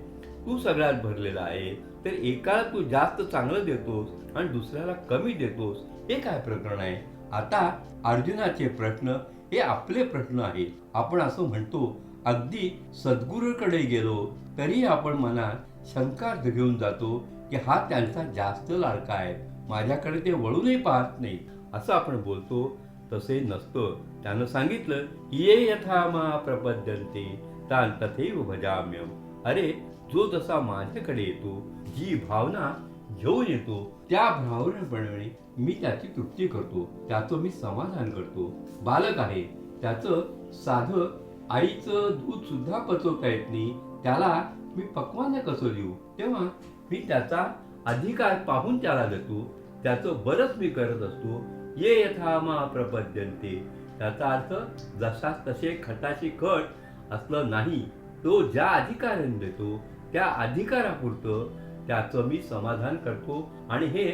तू सगळ्यात भरलेला आहे, तर एकाला तू जास्त चांगलं देतोस आणि दुसऱ्याला कमी देतोस, हे काय प्रकरण आहे? आता अर्जुनाचे प्रश्न हे आपले प्रश्न आहेत. आपण असं म्हणतो अगदी सद्गुरूकडे गेलो तरी आपण मनात शंका घेऊन जातो की हा त्यांचा जास्त लाडका आहे, माझ्याकडे ते वळूनही पाहत नाही, असं आपण बोलतो. तसे नसतं. त्यानं सांगितलं ये यथा मा प्रपद्यन्ते तान् तथैव भजाम्यहम्. अरे जो जसा माझ्याकडे येतो, जी भावना घेऊन येतो, त्या भावनेप्रमाणे मी त्याची तृप्ती करतो, त्याचं मी समाधान करतो. बालक आहे, त्याचं साधं आईचं दूध सुद्धा पचवता येत नाही, त्याला मी पक्वानं कसं देऊ? तेव्हा मी त्याचा अधिकार पाहून त्याला देतो, त्याचं बरंच मी करत असतो. ये यथा मा प्रपद्यन्ते, त्याचा अर्थ जसा तसे खटाशी खट असलं नाही. तो ज्या अधिकाराने देतो त्या अधिकारापुरतं त्याचं मी समाधान करतो आणि हे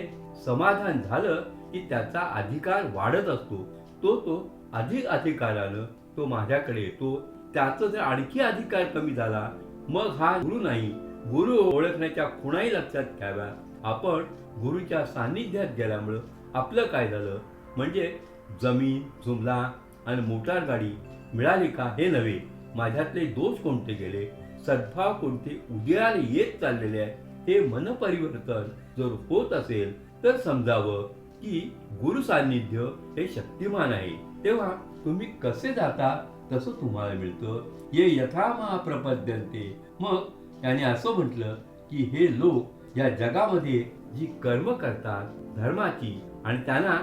समाधान झालं की त्याचा अधिकार वाढत असतो. तो अधिक अधिकारानं तो माझ्याकडे येतो. त्याचा जर आणखी अधिकार कमी झाला मग हा गुरु नाही. गुरु ओळखण्याच्या खुणाही लक्षात घ्याव्या. आपण गुरुच्या सान्निध्यात गेल्यामुळं आपलं काय झालं, म्हणजे जमीन जुमला आणि मोटार गाडी मिळाली का हे नव्हे, माझ्यातले दोष कोणते गेले, सद्भाव कोणते उदयाला येत चाललेले आहे, हे मनपरिवर्तन जर होत असेल तर समजावं की गुरु सान्निध्य हे शक्तिमान आहे. तेव्हा तुम्ही कसे जाता तसं तुम्हाला मिळतं. ये यथा मा प्रपद्यन्ते. मग त्याने असं म्हटलं की हे लोक या जगामध्ये जी कर्म करतात धर्माची आणि त्यांना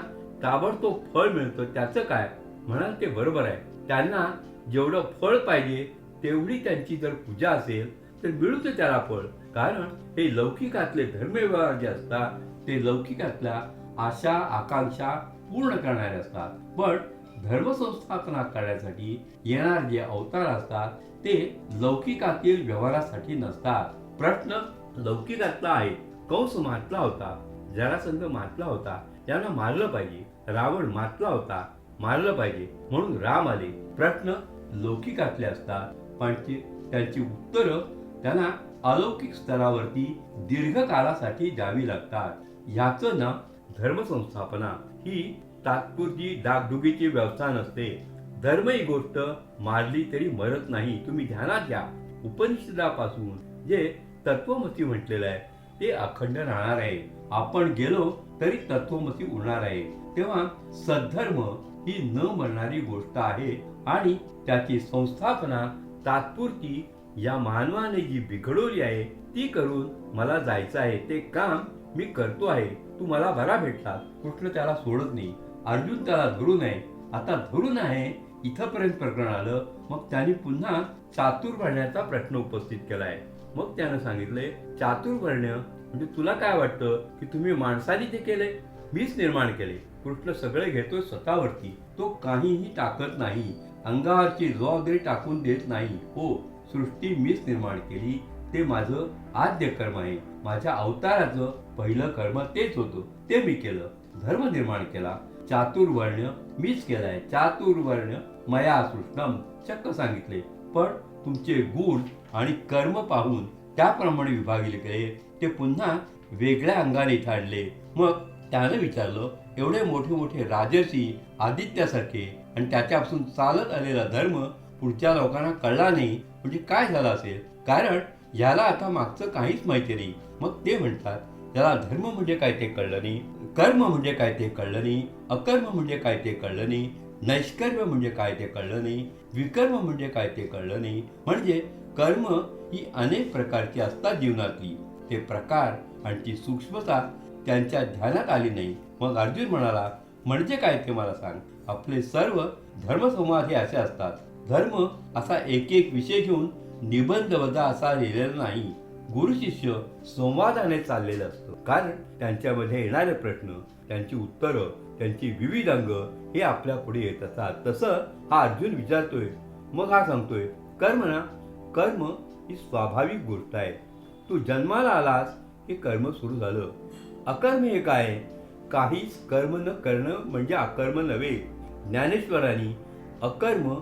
ताबडतोब फळ मिळतं, त्याचं काय? म्हणाल ते बरोबर आहे. त्यांना जेवढं फळ पाहिजे तेवढी त्यांची जर पूजा असेल तर मिळूच त्याला फळ. कारण हे लौकिकातले धर्मव्यवहार जे असतात ते लौकिकातल्या आशा आकांक्षा पूर्ण करणारे असतात. पण धर्मसंस्थापना करण्यासाठी येणारे जे अवतार असतात ते लौकिकातील व्यवहारासाठी नसतात. प्रश्न लौकिकातला आहे. कंस मारला होता, जरासंध मारला होता, त्यांना मारलं पाहिजे. रावण मारला होता, मारलं पाहिजे, म्हणून राम आले. प्रश्न लौकिकातले असतात पण त्यांची उत्तरं त्यांना अलौकिक स्तरावरती दीर्घकाळासाठी द्यावी लागतात. ह्याचं नाव धर्मसंस्थापना. ही तात्पुरती डागडुगीची व्यवस्था नसते. धर्म ही गोष्ट मारली तरी मरत नाही. तुम्ही ध्यानात घ्या, उपनिषदापासून जे तत्वमसी म्हटलेलं आहे ते अखंड राहणार आहे. आपण गेलो तरी तत्वमसी उरणार आहे. तेव्हा सद्धर्म ही न मरणारी गोष्ट आहे आणि त्याची संस्थापना तात्पुरती या मानवाने जी बिघडवली आहे ती करून मला जायचं आहे. ते काम मी करतो आहे. तू मला बरा भेटला. कृष्ण त्याला सोडत नाही. अर्जुन त्याला धरून आहे. आता धरून आहे इथपर्यंत प्रकरण आलं. मग त्याने पुन्हा चातुर्वर्ण्याचा प्रश्न उपस्थित केलाय. मग त्यानं सांगितलंय चातुर्वर्ण्य म्हणजे तुला काय वाटतं की तुम्ही माणसाने ते केले, मीच निर्माण केले. कृष्ण सगळे घेतोय स्वतःवरती. तो काहीही टाकत नाही, अंगावरची जबाबदारी टाकून देत नाही. हो, सृष्टी मीच निर्माण केली, ते माझं आद्य कर्म आहे. माझ्या अवताराचं पहिलं कर्म तेच होतं, ते मी केलं. धर्म निर्माण केला. चातुर्वर्ण मीच केलाय. चातुर्वर्ण मया सृष्टम चक्क सांगितले. पण तुमचे गुण आणि कर्म पाहून त्याप्रमाणे विभागले गेले. ते पुन्हा वेगळ्या अंगाने थाडले. मग त्यानं विचारलं एवढे मोठे मोठे राजर्षी आदित्यासारखे आणि त्याच्यापासून चालत आलेला धर्म पुढच्या लोकांना कळला नाही म्हणजे काय झालं असेल? कारण याला आता मागचं काहीच माहिती नाही. मग ते म्हणतात याला धर्म म्हणजे काय ते कळलं नाही, कर्म म्हणजे काय ते कळलं नाही, अकर्म म्हणजे काय ते कळलं नाही, नैष्कर्म म्हणजे काय ते कळलं नाही, विकर्म म्हणजे काय ते कळलं नाही. म्हणजे कर्म ही अनेक प्रकारची असतात जीवनातली, ते प्रकार आणि ती सूक्ष्मता त्यांच्या ध्यानात आली नाही. मग अर्जुन म्हणाला म्हणजे काय ते मला सांग. आपले सर्व धर्मसंवाद हे असे असतात. धर्म असा एक एक विषय घेऊन निबंधबद्ध असा लिहिलेला नाही. गुरु शिष्य संवादाने चाललेलं असतं. कारण त्यांच्यामध्ये येणारे प्रश्न, त्यांची उत्तरं, त्यांची विविध अंग हे आपल्या पुढे येत असतात. तसं हा अर्जुन विचारतोय. मग हा सांगतोय कर्म ना, कर्म ही स्वाभाविक गोष्ट आहे. तू जन्माला आलास हे कर्म सुरू झालं. अकर्म हे काय? काहीच कर्म न करणं म्हणजे अकर्म नव्हे. ज्ञानेश्वरांनी अकर्म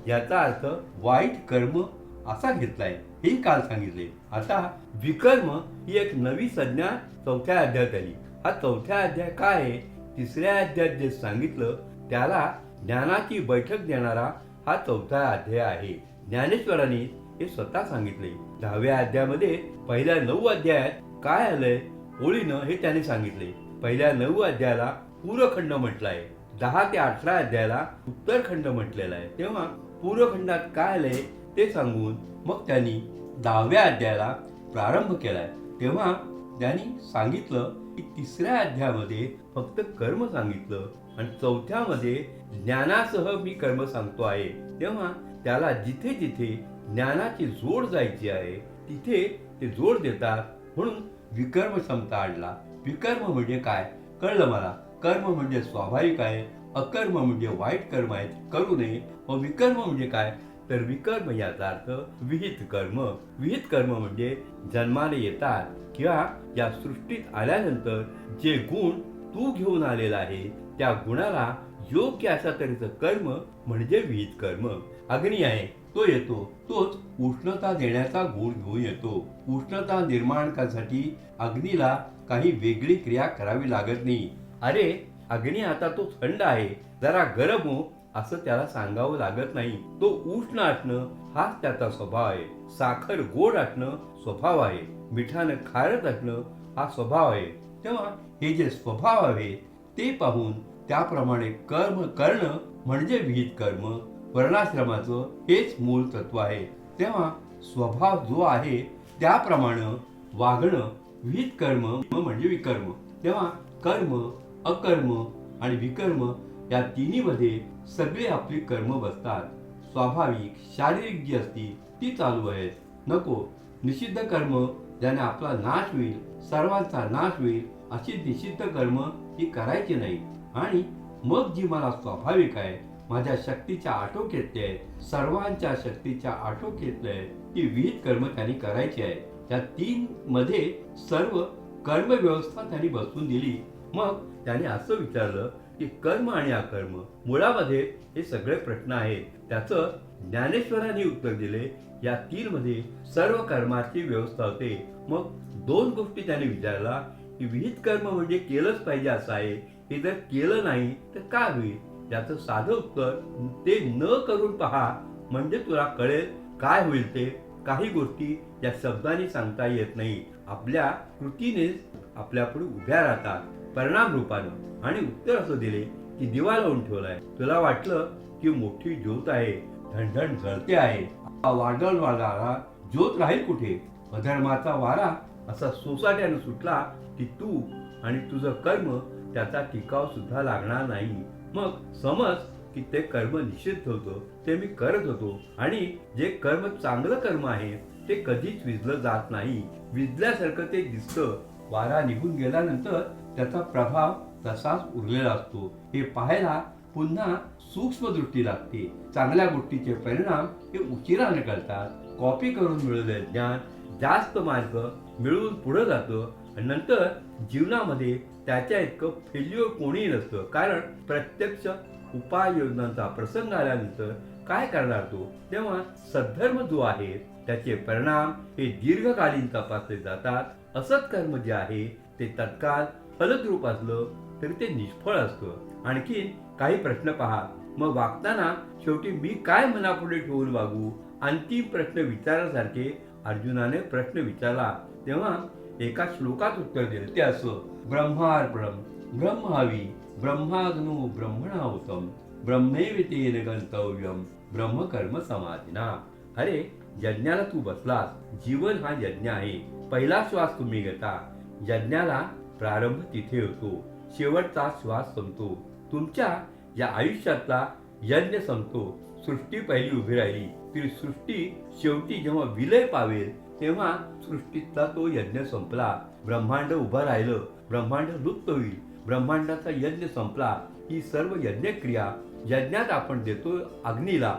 याचा अर्थ वाईट कर्म असा घेतलाय, हे काल सांगितले. आता विकर्म ही एक नवी संज्ञा 4थ्या अध्यायात आली. हा 4था अध्याय काय आहे? 3ऱ्या अध्यायात जे सांगितलं त्याला ज्ञानाची बैठक देणारा हा 4था अध्याय आहे. ज्ञानेश्वरांनी हे स्वतः सांगितले. 10व्या अध्यायामध्ये पहिल्या 9 अध्यायात काय आलंय ओळीनं हे त्याने सांगितले. पहिल्या 9 अध्यायाला पूर्वखंड म्हटलाय, 10 ते 18 अध्यायाला उत्तरखंड म्हटलेला आहे. तेव्हा पूर्वखंडात काय आलंय ते सांगून मग त्यांनी 10व्या अध्यायाला प्रारंभ केलाय. तेव्हा त्यांनी सांगितलं की 3ऱ्या अध्यायामध्ये फक्त कर्म सांगितलं आणि 4थ्यामध्ये ज्ञानासह मी कर्म सांगतो आहे. तेव्हा त्याला जिथे जिथे ज्ञानाची जोड जायची आहे तिथे ते जोड देतात. म्हणून विकर्म क्षमता आणला. विकर्म म्हणजे काय कळलं मला. कर्म म्हणजे स्वाभाविक आहे, अकर्म म्हणजे वाईट कर्म आहेत, करू नये. व विकर्म म्हणजे काय तर विकर्म याचा अर्थ विहित कर्म. विहित कर्म म्हणजे जन्माला येतात किंवा या सृष्टीत आल्यानंतर जे गुण तू घेऊन आलेला आहे त्या गुणाला योग्य अशा तऱ्हेचं कर्म म्हणजे विहित कर्म. अग्नी आहे तो येतो, तोच उष्णता देण्याचा गुण घेऊन येतो. उष्णता निर्माण करण्यासाठी अग्नीला काही वेगळी क्रिया करावी लागत नाही. अरे अग्नी आता तो थंड आहे, जरा गरम हो असं त्याला सांगावं लागत नाही. तो उष्ण असणं हाच त्याचा स्वभाव आहे. साखर गोड असणं स्वभाव आहे, मिठानं खारट असणं हा स्वभाव आहे. तेव्हा हे जे स्वभाव आहे ते पाहून त्याप्रमाणे कर्म करणं म्हणजे विहित कर्म. वर्णाश्रमाचं हेच मूळ तत्व आहे. तेव्हा स्वभाव जो आहे त्याप्रमाणे वागणं विहित कर्म म्हणजे विकर्म. तेव्हा कर्म, अकर्म आणि विकर्म या तिन्हीमध्ये सगळे आपली कर्म बसतात. स्वाभाविक शारीरिक जी असती ती चालू आहेत. नको निषिद्ध कर्म ज्याने आपला नाश होईल, सर्वांचा नाश होईल अशी निषिद्ध कर्म ही करायची नाही. आणि मग जी मला स्वाभाविक आहे, माझ्या शक्तीच्या आटोक्यातली आहे, सर्वांच्या शक्तीच्या आटोक्यातली आहे, ती विहित कर्म त्यांनी करायची आहे. त्या 3 मध्ये सर्व कर्म व्यवस्था त्यांनी बसवून दिली. मग त्याने असं विचारलं की कर्म आणि अकर्म मुळामध्ये हे सगळे प्रश्न आहेत. त्याचं ज्ञानेश्वरांनी उत्तर दिले. या 3 मध्ये सर्व कर्माची व्यवस्था होते. मग 2 गोष्टी त्याने विचारला की विहित कर्म म्हणजे केलंच पाहिजे असं आहे, हे जर केलं नाही तर काय होईल. याचं साधं उत्तर ते न करून पहा म्हणजे तुला कळेल काय होईल ते. काही गोष्टी या शब्दांनी सांगता येत नाही, आपल्या कृतीने आपल्या पुढे उभ्या राहतात परिणाम रूपानं. आणि उत्तर असं दिले की दिवा लावून ठेवलाय, तुला वाटलं की मोठी ज्योत आहे, धणधण जळते आहे, वाढल वाढाला ज्योत राहील कुठे. अधर्माचा वारा असा सोसाट्यानं सुटला की तू आणि तुझं कर्म त्याचा टिकाव सुद्धा लागणार नाही. मग समज की ते कर्म निषिद्ध होतं, ते मी करत होतो आणि जे कर्म चांगलं कर्म आहे ते कधीच विजलं जात नाही. विजल्यासारखं ते दिसतं. वारा निघून गेल्यानंतर त्याचा प्रभाव तसाच उरलेला असतो. हे पाहायला पुन्हा सूक्ष्म दृष्टी लागते. चांगल्या गोष्टीचे परिणाम हे उशिराने कळतात. कॉपी करून मिळवलेले ज्ञान जास्त मार्क मिळवून पुढे जातं आणि नंतर जीवनामध्ये त्याच्या इतकं फेल्युअर कोणीही नसतं. कारण प्रत्यक्ष उपाययोजनांचा प्रसंग आल्यानंतर काय करणार तो. तेव्हा सद्धर्म जो आहे त्याचे परिणाम हे दीर्घकालीन तपासले जातात. असत कर्म जे आहे ते तत्काळ फलद्रूप असलं तरी ते निष्फळ असतं. आणखीन काही प्रश्न पहा. मग वागताना शेवटी मी काय मनापुढे ठेवून वागू, अंतिम प्रश्न विचारासारखे अर्जुनाने प्रश्न विचारला. तेव्हा एका श्लोकात उत्तर दिलं. ते असं: ब्रह्मार्पणम ब्रह्म हवी ब्रह्माग्नो ब्रह्मणाहुतम ब्रह्मैवेतेन गंतव्यम ब्रह्मकर्म समाधिना. अरे, यज्ञाला तू बसलास. जीवन हा यज्ञ आहे. पहिला श्वास तुम्ही घेता. यज्ञाला प्रारंभ तिथे होतो, शेवटचा श्वास संपतो. तुमच्या या आयुष्यातला यज्ञ संपतो. सृष्टी पहिली उभी राहिली, ती सृष्टी शेवटी जेव्हा विलय पावेल तेव्हा सृष्टीचा तो यज्ञ संपला. ब्रह्मांड उभं राहिलं, ब्रह्मांड लुप्त होईल, ब्रह्मांडाचा यज्ञ संपला. ही सर्व यज्ञक्रिया यज्ञात आपण देतो अग्नीला.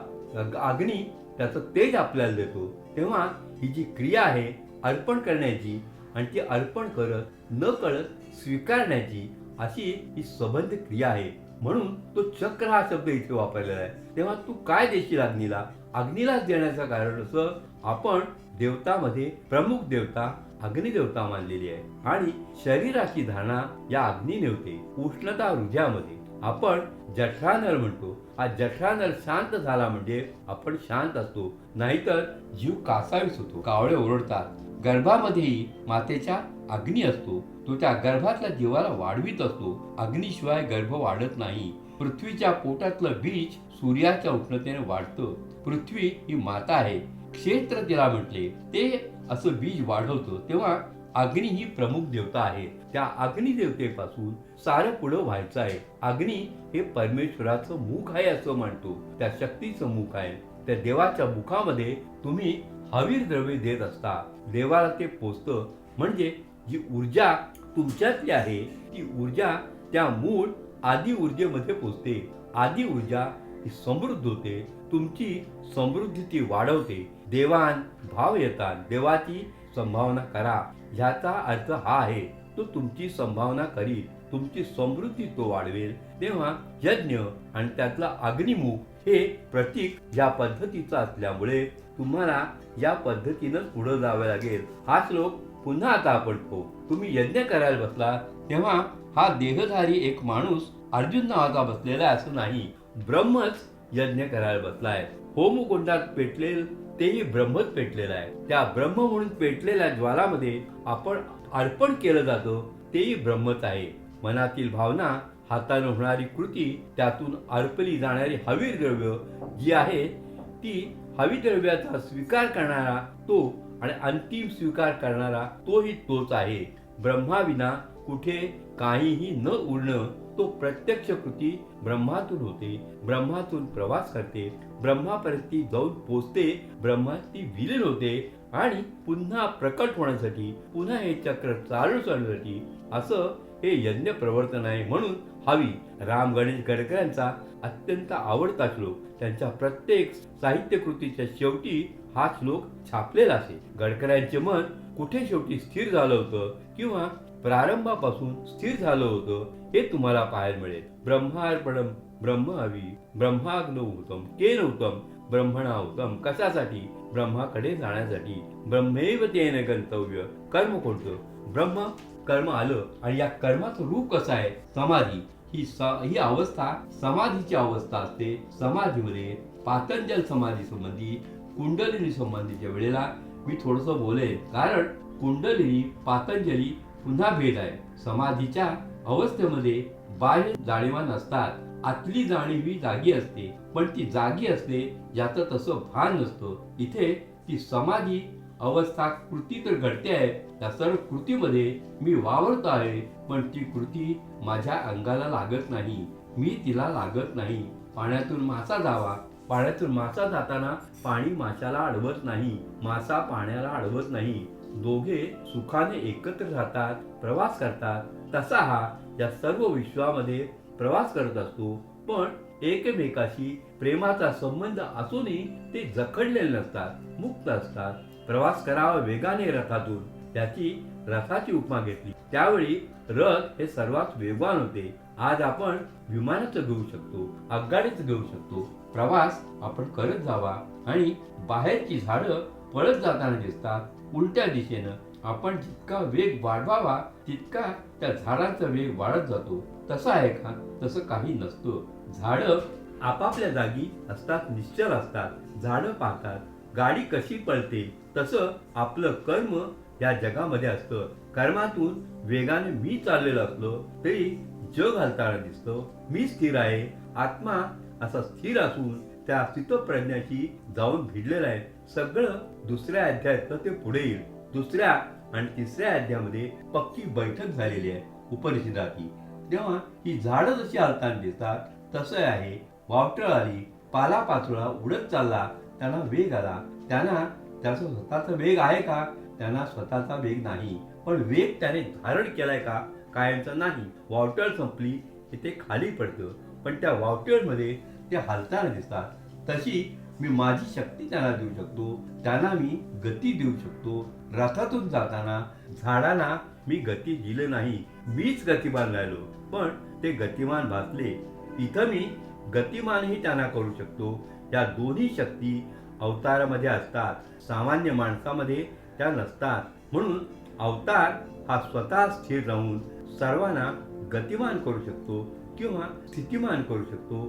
अग्नी त्याचं तेज आपल्याला देतो. तेव्हा ही जी क्रिया आहे अर्पण करण्याची, आणि ती अर्पण करत न कळत स्वीकारण्याची, अशी ही संबंध क्रिया आहे. म्हणून तो चक्र हा शब्द इथे वापरलेला आहे. तेव्हा तू काय देशील अग्नीला? अग्नीलाच देण्याचं कारण असं, आपण देवतामध्ये प्रमुख देवता अग्निदेवता मानलेली आहे आणि शरीराची धारणा या अग्नीने होते. उष्णता हृदयामध्ये आपण जठरानल म्हणतो. हा जठरानल शांत झाला म्हणजे आपण शांत असतो, नाहीतर जीव कासावीस होतो, कावळे ओरडतात. गर्भामध्येही मातेच्या अग्नी असतो. तो त्या गर्भातल्या जीवाला वाढवीत असतो. अग्नीशिवाय गर्भ वाढत नाही. पृथ्वीच्या पोटातलं बीज सूर्याच्या उष्णतेने वाढतं. पृथ्वी ही माता आहे, क्षेत्र तिला म्हटले, ते असं बीज वाढवतं. तेव्हा अग्नी ही प्रमुख देवता आहे. त्या अग्निदेवतेपासून सारं पुढं व्हायचं आहे. अग्नी हे परमेश्वराचं मुख आहे असं म्हणतो, त्या शक्तीचं मुख आहे. त्या देवाच्या मुखामध्ये तुम्ही हवीर द्रव्य देत असता. देवाला ते पोचतं. म्हणजे जी ऊर्जा तुमच्यातली आहे ती ऊर्जा त्या मूळ आदी ऊर्जेमध्ये पोचते. आदी ऊर्जा ही समृद्ध होते. तुमची समृद्धी ती वाढवते. देवान भाव येतात. देवाची संभावना करा. ह्याचा अर्थ हा आहे, तो तुमची संभावना करील, तुमची समृद्धी तो वाढवेल. तेव्हा यज्ञ आणि त्यातला अग्निमुख हे प्रतीक या पद्धतीचं असल्यामुळे तुम्हाला या पद्धतीनं पुढे जावे लागेल. हा श्लोक पुन्हा आता आपण पाहू. तुम्ही यज्ञ करायला बसला तेव्हा हा देहधारी एक माणूस अर्जुन नावाचा बसलेला आहे असं नाही, ब्रह्मच यज्ञ करायला बसलाय. होमकुंडात पेटलेल तेही ब्रह्मच पेटलेलं आहे. त्या ब्रह्म म्हणून पेटलेल्या ज्वालामध्ये आपण अर्पण केलं जातं, तेही ब्रह्मच आहे. मनातील भावना, हाताने होणारी कृती, त्यातून अर्पली जाणारी हवी द्रव्य जी आहे ती हवी द्रव्याचा स्वीकार करणारा तो आणि अंतिम स्वीकार करणारा तोही तोच आहे. ब्रह्माविना कुठे काहीही न उरणं, तो प्रत्यक्ष कृती ब्रह्मातून होते, ब्रह्मातून प्रवास करते, ब्रह्मापर्यंत जाऊन पोचते, ब्रह्मात ती विलीन होते आणि पुन्हा प्रकट होण्यासाठी, पुन्हा हे चक्र चालू करण्यासाठी असं हे यज्ञ प्रवर्तन आहे. म्हणून हवी राम गणेश गडकरांचा अत्यंत आवडता श्लोक. त्यांच्या प्रत्येक साहित्य कृतीच्या शेवटी हा श्लोक छापलेला असे. गडकरांचे मन कुठे शेवटी स्थिर झालं होतं किंवा प्रारंभापासून स्थिर झालं होतं हे तुम्हाला पाहायला मिळेल. ब्रह्मार्पणम ब्रह्म हवी ब्रह्माग्नोहुतम केनहुतम ब्रह्मणाहुतम. कशासाठी? ब्रह्माकडे जाण्यासाठी. ब्रह्मैव तेन गंतव्य. कर्म कोणतं? ब्रह्म कर्म आलं आणि या कर्माचं रूप कसं आहे? समाधी. ही अवस्था समाधीची अवस्था असते. समाधीमध्ये पातंजल समाधी संबंधी, कुंडलिनी संबंधीच्या वेळेला मी थोडंसं बोलेन, कारण कुंडलिनी पातंजली पुन्हा भेद आहे. समाधीच्या अवस्थेमध्ये बाह्य जाणीवा नसतात, आतली जाणीव ही जागी असते, पण ती जागी असते याचं तसं भान नसतं. इथे ती समाधी अवस्था कृती तर घडते आहे. त्या सर्व कृतीमध्ये मी वावरतो आहे, पण ती कृती माझ्या अंगाला लागत नाही, मी तिला लागत नाही. पाण्यातून मासा जावा, पाण्यातून मासा जाताना पाणी माशाला अडवत नाही, मासा पाण्याला अडवत नाही. दोघे सुखाने एकत्र राहतात, प्रवास करतात. तसा हा या सर्व विश्वामध्ये प्रवास करत असतो, पण एकमेकाशी प्रेमाचा संबंध असूनही ते जखडलेले नसतात, मुक्त असतात. प्रवास करावा वेगाने रथातून. त्याची रथाची उपमा घेतली. त्यावेळी रथ हे सर्वात वेगवान होते. आज आपण विमानाचं घेऊ शकतो, आगगाडीचं घेऊ शकतो. प्रवास आपण करत जावा आणि बाहेरची झाडं पळत जाताना दिसतात उलट्या दिशेनं. आपण जितका वेग वाढवावा तितका त्या झाडांचा वेग वाढत जातो. तसं आहे का? तसं काही नसतं. झाडं आपापल्या जागी असतात, निश्चल असतात. झाडं पाहतात, गाडी कशी पळते, तसं आपलं कर्म या जगामध्ये असतं. कर्मातून वेगाने मी चाललेलो असलो तरी जग हलताना दिसतं. मी स्थिर आहे. आत्मा असा स्थिर असून त्या स्थितप्रज्ञाशी जाऊन भिडलेला आहे. सगळं दुसऱ्या अध्यायात ते पुढे येईल. दुसऱ्या आणि तिसऱ्या अध्यायामध्ये पक्की बैठक झालेली आहे उपनिषदाची. तेव्हा ही झाडं जशी हलताना दिसतात तसं आहे. वावटळ आली, पालापाचोळा उडत चालला, त्यांना वेग आला. त्यांना त्याचा स्वतःचा वेग आहे का? त्यांना स्वतःचा वेग नाही. पण वेग त्याने धारण केलाय का? कायमचा नाही. वावटळ संपली की ते खाली पडतं, पण त्या वावटळमध्ये ते हलताना दिसतात. तशी मी माझी शक्ती त्यांना देऊ शकतो, त्यांना मी गती देऊ शकतो. रथातून जाताना झाडांना मी गती दिली नाही, मीच गतिमान राहिलो, पण ते गतिमान भासले. इथं मी गतिमानही त्यांना करू शकतो. या दोन्ही शक्ती अवतारामध्ये असतात, सामान्य माणसामध्ये त्या नसतात. म्हणून अवतार हा स्वतः स्थिर राहून सर्वांना गतिमान करू शकतो किंवा स्थितिमान करू शकतो.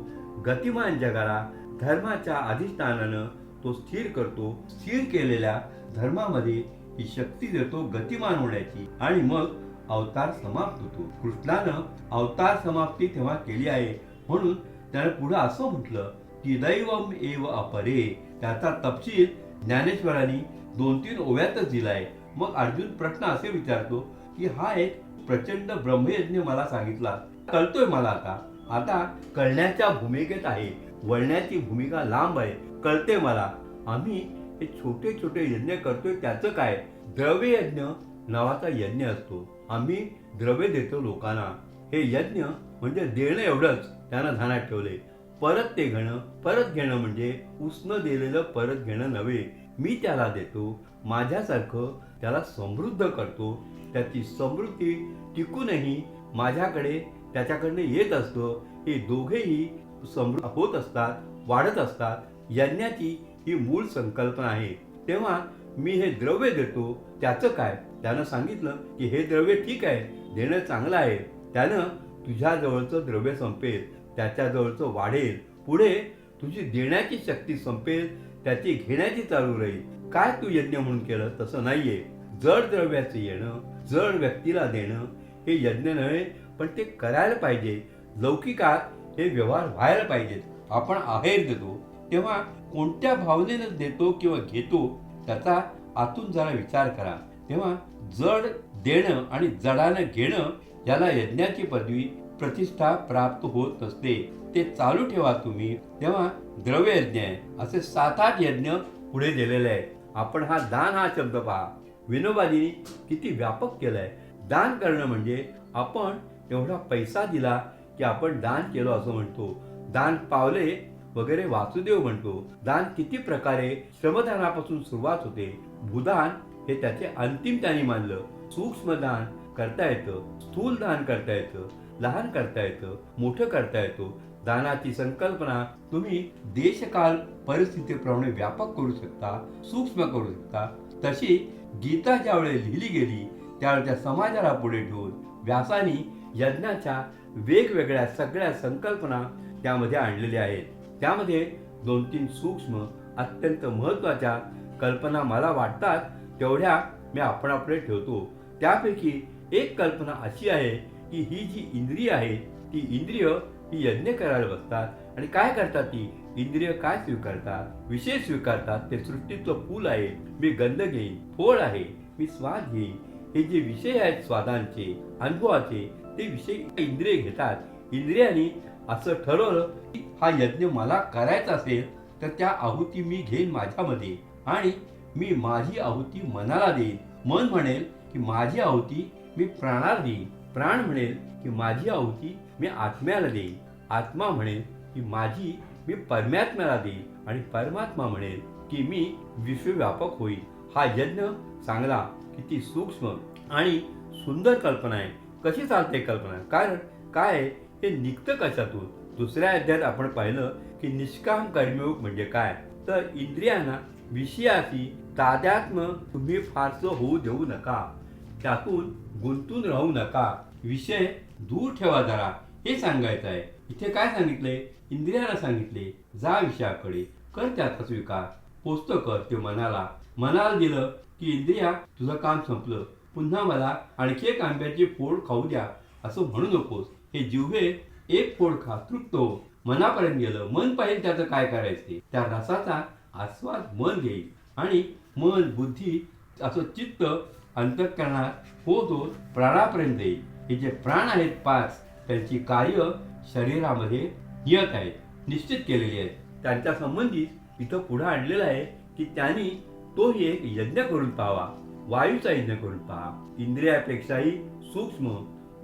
गतिमान जगाला धर्माच्या अधिष्ठानानं तो स्थिर करतो. स्थिर केलेल्या धर्मामध्ये ही शक्ती देतो गतिमान होण्याची, आणि मग अवतार समाप्त होतो. कृष्णानं अवतार समाप्ती तेव्हा केली आहे. म्हणून त्यानं पुढे असं म्हटलं की दैवम एव अपरे. त्याचा तपशील ज्ञानेश्वरांनी 2-3 ओव्यातच दिलाय. मग अर्जुन प्रश्न असे विचारतो की हा एक प्रचंड ब्रह्मयज्ञ मला सांगितला, कळतोय मला आता. आता कळण्याच्या भूमिकेत आहे, वळण्याची भूमिका लांब आहे. कळते मला. आम्ही हे छोटे छोटे यज्ञ करतोय त्याचं काय? द्रव्य यज्ञ नावाचा यज्ञ असतो. आम्ही द्रव्य देतो लोकांना. हे यज्ञ म्हणजे देणं एवढंच त्यानं ध्यानात ठेवले. परत ते घेणं, परत घेणं म्हणजे उसनं दिलेलं परत घेणं नव्हे. मी त्याला देतो, माझ्यासारखं त्याला समृद्ध करतो. त्याची समृद्धी टिकूनही माझ्याकडे त्याच्याकडनं येत असतं. हे दोघेही समृद्ध होत असतात, वाढत असतात. यज्ञाची ही मूळ संकल्पना आहे. तेव्हा मी हे द्रव्य देतो त्याचं काय? त्यानं सांगितलं की हे द्रव्य ठीक आहे, देणं चांगलं आहे. त्यानं तुझ्या जवळचं द्रव्य संपेल, त्याच्या जवळचं वाढेल. पुढे तुझी देण्याची शक्ती संपेल, त्याची घेण्याची चालू राहील. काय तू यज्ञ म्हणून केलं? तसं नाहीये. जड द्रव्याचं येणं, जड व्यक्तीला देणं हे यज्ञ नव्हे, पण ते करायला पाहिजे. लौकिकात हे व्यवहार व्हायला पाहिजेत. आपण आहेर देतो तेव्हा कोणत्या भावनेनं देतो किंवा घेतो त्याचा आतून जरा विचार करा. तेव्हा जड देणं आणि जडानं घेणं याला यज्ञाची पदवी प्रतिष्ठा प्राप्त होत नसते. ते चालू ठेवा तुम्ही. तेव्हा द्रव्य यज्ञ आहे. असे 7-8 यज्ञ पुढे दिलेले आहे. आपण हा दान हा शब्द पहा, विनोबाजींनी किती व्यापक केलाय. दान करणं म्हणजे आपण एवढा पैसा दिला की आपण दान केलं असं म्हणतो. दान पावले वगैरे वासुदेव म्हणतो. दान किती प्रकारे श्रमदानापासून सुरुवात होते. भूदान हे त्याचे अंतिम त्यांनी मानलं. सूक्ष्म दान करता येतं, स्थूल दान करता येतं, लहान करता येतं, मोठं करता येतो. दानाची संकल्पना तुम्ही देशकाल परिस्थितीप्रमाणे व्यापक करू शकता, सूक्ष्म करू शकता. तशी गीता ज्यावेळी लिहिली गेली त्यावेळी त्या समाजाला पुढे ठेवून व्यासानी यज्ञाच्या वेगवेगळ्या सगळ्या संकल्पना त्यामध्ये आणलेल्या आहेत. त्यामध्ये 2-3 सूक्ष्म अत्यंत महत्त्वाच्या कल्पना मला वाटतात तेवढ्या मी आपणापुढे ठेवतो. त्यापैकी एक कल्पना अशी आहे की ही जी इंद्रिय आहे ती इंद्रिय ही यज्ञ करायला बसतात आणि काय करतात? ती इंद्रिय काय स्वीकारतात? विषय स्वीकारतात. ते सृष्टीचं फूल आहे, मी गंध घेईन. फळ आहे, मी स्वाद घेईन. हे जे विषय आहेत स्वादांचे, अनुभवाचे, ते विषय इंद्रिय घेतात. इंद्रियांनी असं ठरवलं की हा यज्ञ मला करायचा असेल तर त्या आहुती मी घेईन माझ्यामध्ये आणि मी माझी आहुती मनाला देईन. मन म्हणेल की माझी आहुती मी प्राणाला देईन. प्राण म्हणेल की माझी आहुती मी आत्म्याला देईन. आत्मा म्हणेल की माझी मी परमात्म्याला देईन आणि परमात्मा म्हणेल की मी विश्वव्यापक होईल. हा यज्ञ चांगला, किती सूक्ष्म आणि सुंदर कल्पना आहे. कशी चालते कल्पना? कारण काय आहे, हे निघतं कशातून? दुसऱ्या अध्यायात आपण पाहिलं की निष्काम कर्मयोग म्हणजे काय, तर इंद्रियांना विषयाची तादात्म्य तुम्ही फारसं होऊ देऊ नका. त्यातून गुंतून राहू नका. विषय दूर ठेवा जरा. हे सांगायचं आहे. इथे काय सांगितलंय? इंद्रियाला सांगितले जा विषयाकडे, कर त्याचा स्वीकार, पोचतं कर ते मनाला. मनाला दिलं की इंद्रिया तुझं काम संपलं, पुन्हा मला आणखी एक आंब्याची फोड खाऊ द्या असं म्हणू नकोस. हे जिव्हे एक फोड खा, तृप्त हो. मनापर्यंत गेलं, मन पाहिजे त्याचं काय करायचं, त्या रसाचा आस्वाद मन घेईल आणि मन बुद्धी असं चित्त अंतःकरणात होत प्राणापर्यंत येईल. हे जे प्राण आहेत 5, त्यांची कार्य शरीरामध्ये नियत आहेत, निश्चित केलेली आहेत. त्यांच्या संबंधित इथं पुढे आणलेलं आहे की त्यांनी तोही एक यज्ञ करून पाहावा, वायूचा यज्ञ करून पहा. इंद्रियापेक्षाही सूक्ष्म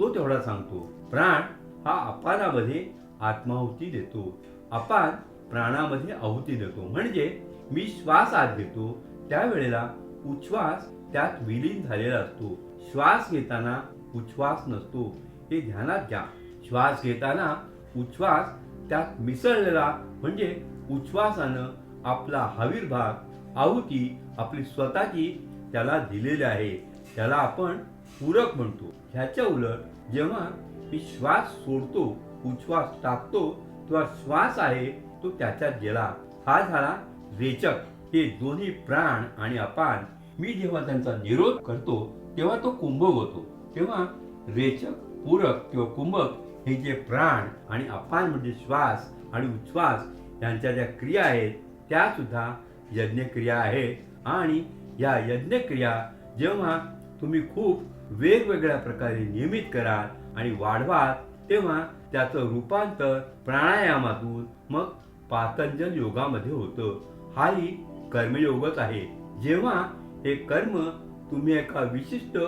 तो तेवढा सांगतो. प्राण हा अपानामध्ये आत्माहुती देतो, अपान प्राणामध्ये आहुती देतो. म्हणजे मी श्वास आत घेतो त्यावेळेला उच्छ्वास त्यात विलीन झालेला असतो. श्वास घेताना उच्छ्वास नसतो, हे ध्यानात घ्या. श्वास घेताना उच्छ्वास त्यात मिसळलेला, म्हणजे उच्छ्वासानं आपला आविर्भाव आहुती आपली स्वतःची त्याला दिलेली आहे. त्याला आपण पूरक म्हणतो. ह्याच्या उलट जेव्हा मी श्वास सोडतो, उच्छ्वास टाकतो, तेव्हा श्वास आहे तो त्याच्यात गेला. हा झाला रेचक. हे दोन्ही प्राण आणि अपान मी जेव्हा त्यांचा निरोध करतो तेव्हा तो कुंभक होतो. तेव्हा रेचक, पूरक किंवा कुंभक हे जे प्राण आणि अपान म्हणजे श्वास आणि उच्छ्वास यांच्या ज्या क्रिया आहेत त्या सुद्धा यज्ञक्रिया आहेत. आणि या यज्ञक्रिया जेव्हा तुम्ही खूप वेगवेगळ्या प्रकारे नियमित कराल आणि वाढवाल तेव्हा त्याचं रूपांतर प्राणायामातून मग पातंजल योगामध्ये होतं. हाही कर्मयोगच आहे. जेव्हा हे कर्म तुम्ही एका विशिष्ट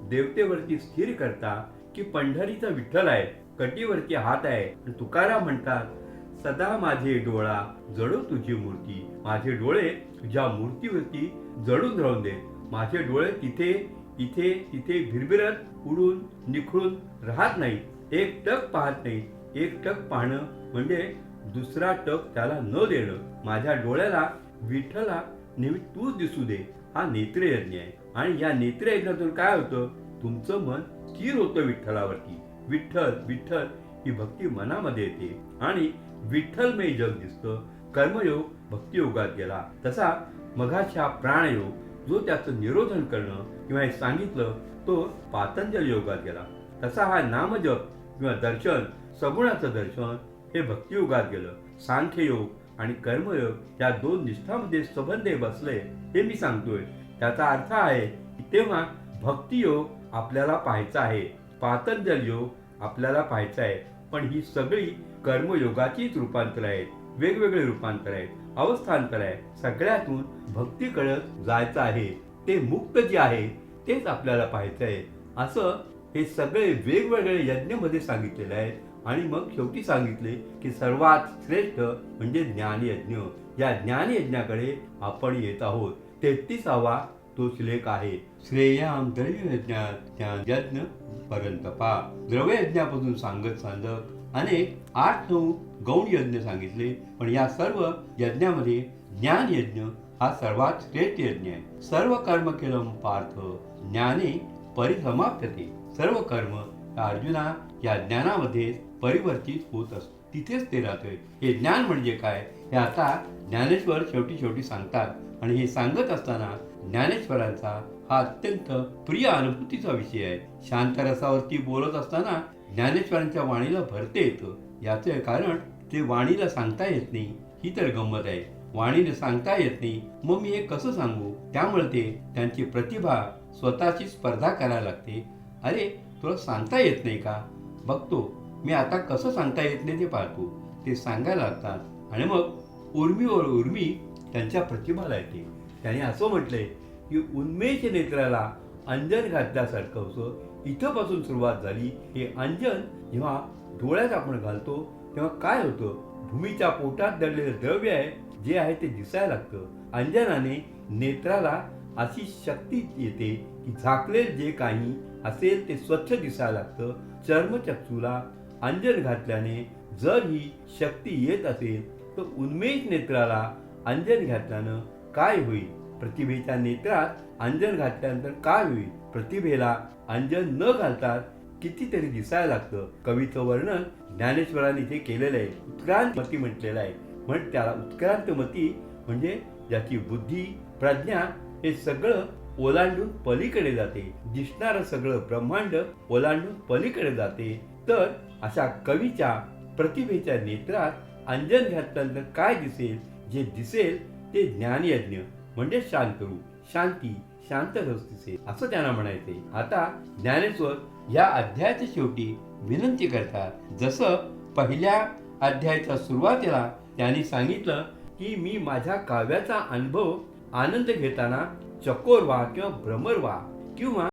देवतेवरती स्थिर करता की पंढरीचा विठ्ठल आहे, कटीवरती हात आहे, तुकाराम म्हणतात सदा माझे डोळा जडो तुझी मूर्ती. माझे डोळे तुझ्या मूर्तीवरती जडून राहून दे. माझे डोळे तिथे इथे तिथे भिरभिरत उडून निखळून राहत नाही, एक टक पाहत नाही. एक टक पाहणं म्हणजे दुसरा टक त्याला न देणं. माझ्या डोळ्याला विठ्ठला नेहमी तूच दिसू दे, हा नेत्रयज्ञ आहे. आणि या नेत्रयज्ञातून काय होतं? तुमचं मन स्थिर होतं विठ्ठलावरती. विठ्ठल विठ्ठल ही भक्ती मनामध्ये येते आणि विठ्ठलमय जग दिसतं. कर्मयोग भक्तियोगात गेला. तसा मघाच्या प्राणयोग जो त्याचं निरोधन करणं किंवा हे सांगितलं तो पातंजल योगात गेला. तसा हा नामजप किंवा दर्शन, सगुणाचं दर्शन हे भक्तियोगात गेलं. सांख्ययोग आणि कर्मयोग या 2 निष्ठामध्ये संबंध बसले हे मी सांगतोय. त्याचा अर्थ आहे की तेव्हा भक्तियोग आपल्याला पाहायचा आहे, पातंजल योग आपल्याला पाहायचा आहे. पण ही सगळी कर्मयोगाचीच रूपांतर आहेत, वेगवेगळे रूपांतर आहेत, अवस्थांतर आहे. सगळ्यातून भक्तीकडे जायचं आहे. ते मुक्त जे आहे तेच आपल्याला पाहायचं आहे. असं हे सगळे वेगवेगळे यज्ञमध्ये सांगितलेले आहेत. आणि मग शेवटी सांगितले की सर्वात श्रेष्ठ म्हणजे ज्ञानयज्ञ. या ज्ञानयज्ञाकडे आपण येत आहोत. 33वा तो श्लोक आहे. श्रेयाम द्रव्ययज्ञात ज्ञान यज्ञ परंतपा. द्रव्ययज्ञापासून सांगत अनेक 8-9 गौण यज्ञ सांगितले. पण या सर्व यज्ञामध्ये ज्ञान यज्ञ हा सर्वात श्रेष्ठ यज्ञ आहे. सर्व कर्म केलं पार्थ ज्ञाने परिसमाप्यते. सर्व कर्म अर्जुना या ज्ञानामध्ये परिवर्तित होत असतो, तिथेच ते राहतोय. हे ज्ञान म्हणजे काय हे आता ज्ञानेश्वर शेवटी सांगतात. आणि हे सांगत असताना ज्ञानेश्वरांचा हा अत्यंत प्रिय अनुभूतीचा विषय आहे. शांत रसावरती बोलत असताना ज्ञानेश्वरांच्या वाणीला भरते येतं. याचं कारण ते वाणीला सांगता येत नाही, ही तर गंमत आहे. वाणीने सांगता येत नाही, मग मी हे कसं सांगू? त्यामुळे ते त्यांची प्रतिभा स्वतःची स्पर्धा करायला लागते. अरे तुला सांगता येत नाही का? बघतो मी आता कसं सांगता येत नाही ते पाहतो. ते सांगायला लागतात आणि मग उर्मीवर उर्मी त्यांच्या प्रतिभाला येते. त्याने असं म्हटलंय की उन्मेष नेत्राला अंजन घातल्यासारखं होतं. इथंपासून सुरुवात झाली. हे अंजन जेव्हा डोळ्यात आपण घालतो तेव्हा काय होतं? भूमीच्या पोटात दडलेलं द्रव्य आहे जे आहे ते दिसायला लागतं. अंजनाने नेत्राला अशी शक्ती येते की झाकलेलं जे काही असेल ते स्वच्छ दिसायला लागतं. चर्मचक्षूला अंजन घातल्याने जर ही शक्ती येत असेल तर उन्मेष नेत्राला अंजन घातल्यानं काय होईल? प्रतिभेच्या नेत्रात अंजन घातल्यानंतर काय होईल? प्रतिभेला अंजन न घालतात कितीतरी दिसायला लागतं. कवीचं वर्णन ज्ञानेश्वरांनी इथे केलेलं आहे. उत्क्रांत मती म्हटलेलं आहे. म्हणून त्याला उत्क्रांत मती म्हणजे ज्याची बुद्धी प्रज्ञा हे सगळं ओलांडून पलीकडे जाते, दिसणारं सगळं ब्रह्मांड ओलांडून पलीकडे जाते. तर अशा कवीच्या प्रतिभेच्या नेत्रात अंजन घातल्यानंतर काय दिसेल? जे दिसेल ते ज्ञानयज्ञ म्हणजे शांतरू, शांती, शांत रस दिसेल असं त्यांना म्हणायचे. आता ज्ञानेश्वर या अध्यायाच्या शेवटी विनंती करतात. जसं पहिल्या अध्यायाच्या सुरुवातीला त्यांनी सांगितलं की मी माझ्या काव्याचा अनुभव आनंद घेताना चकोर व्हा किंवा भ्रमर व्हा किंवा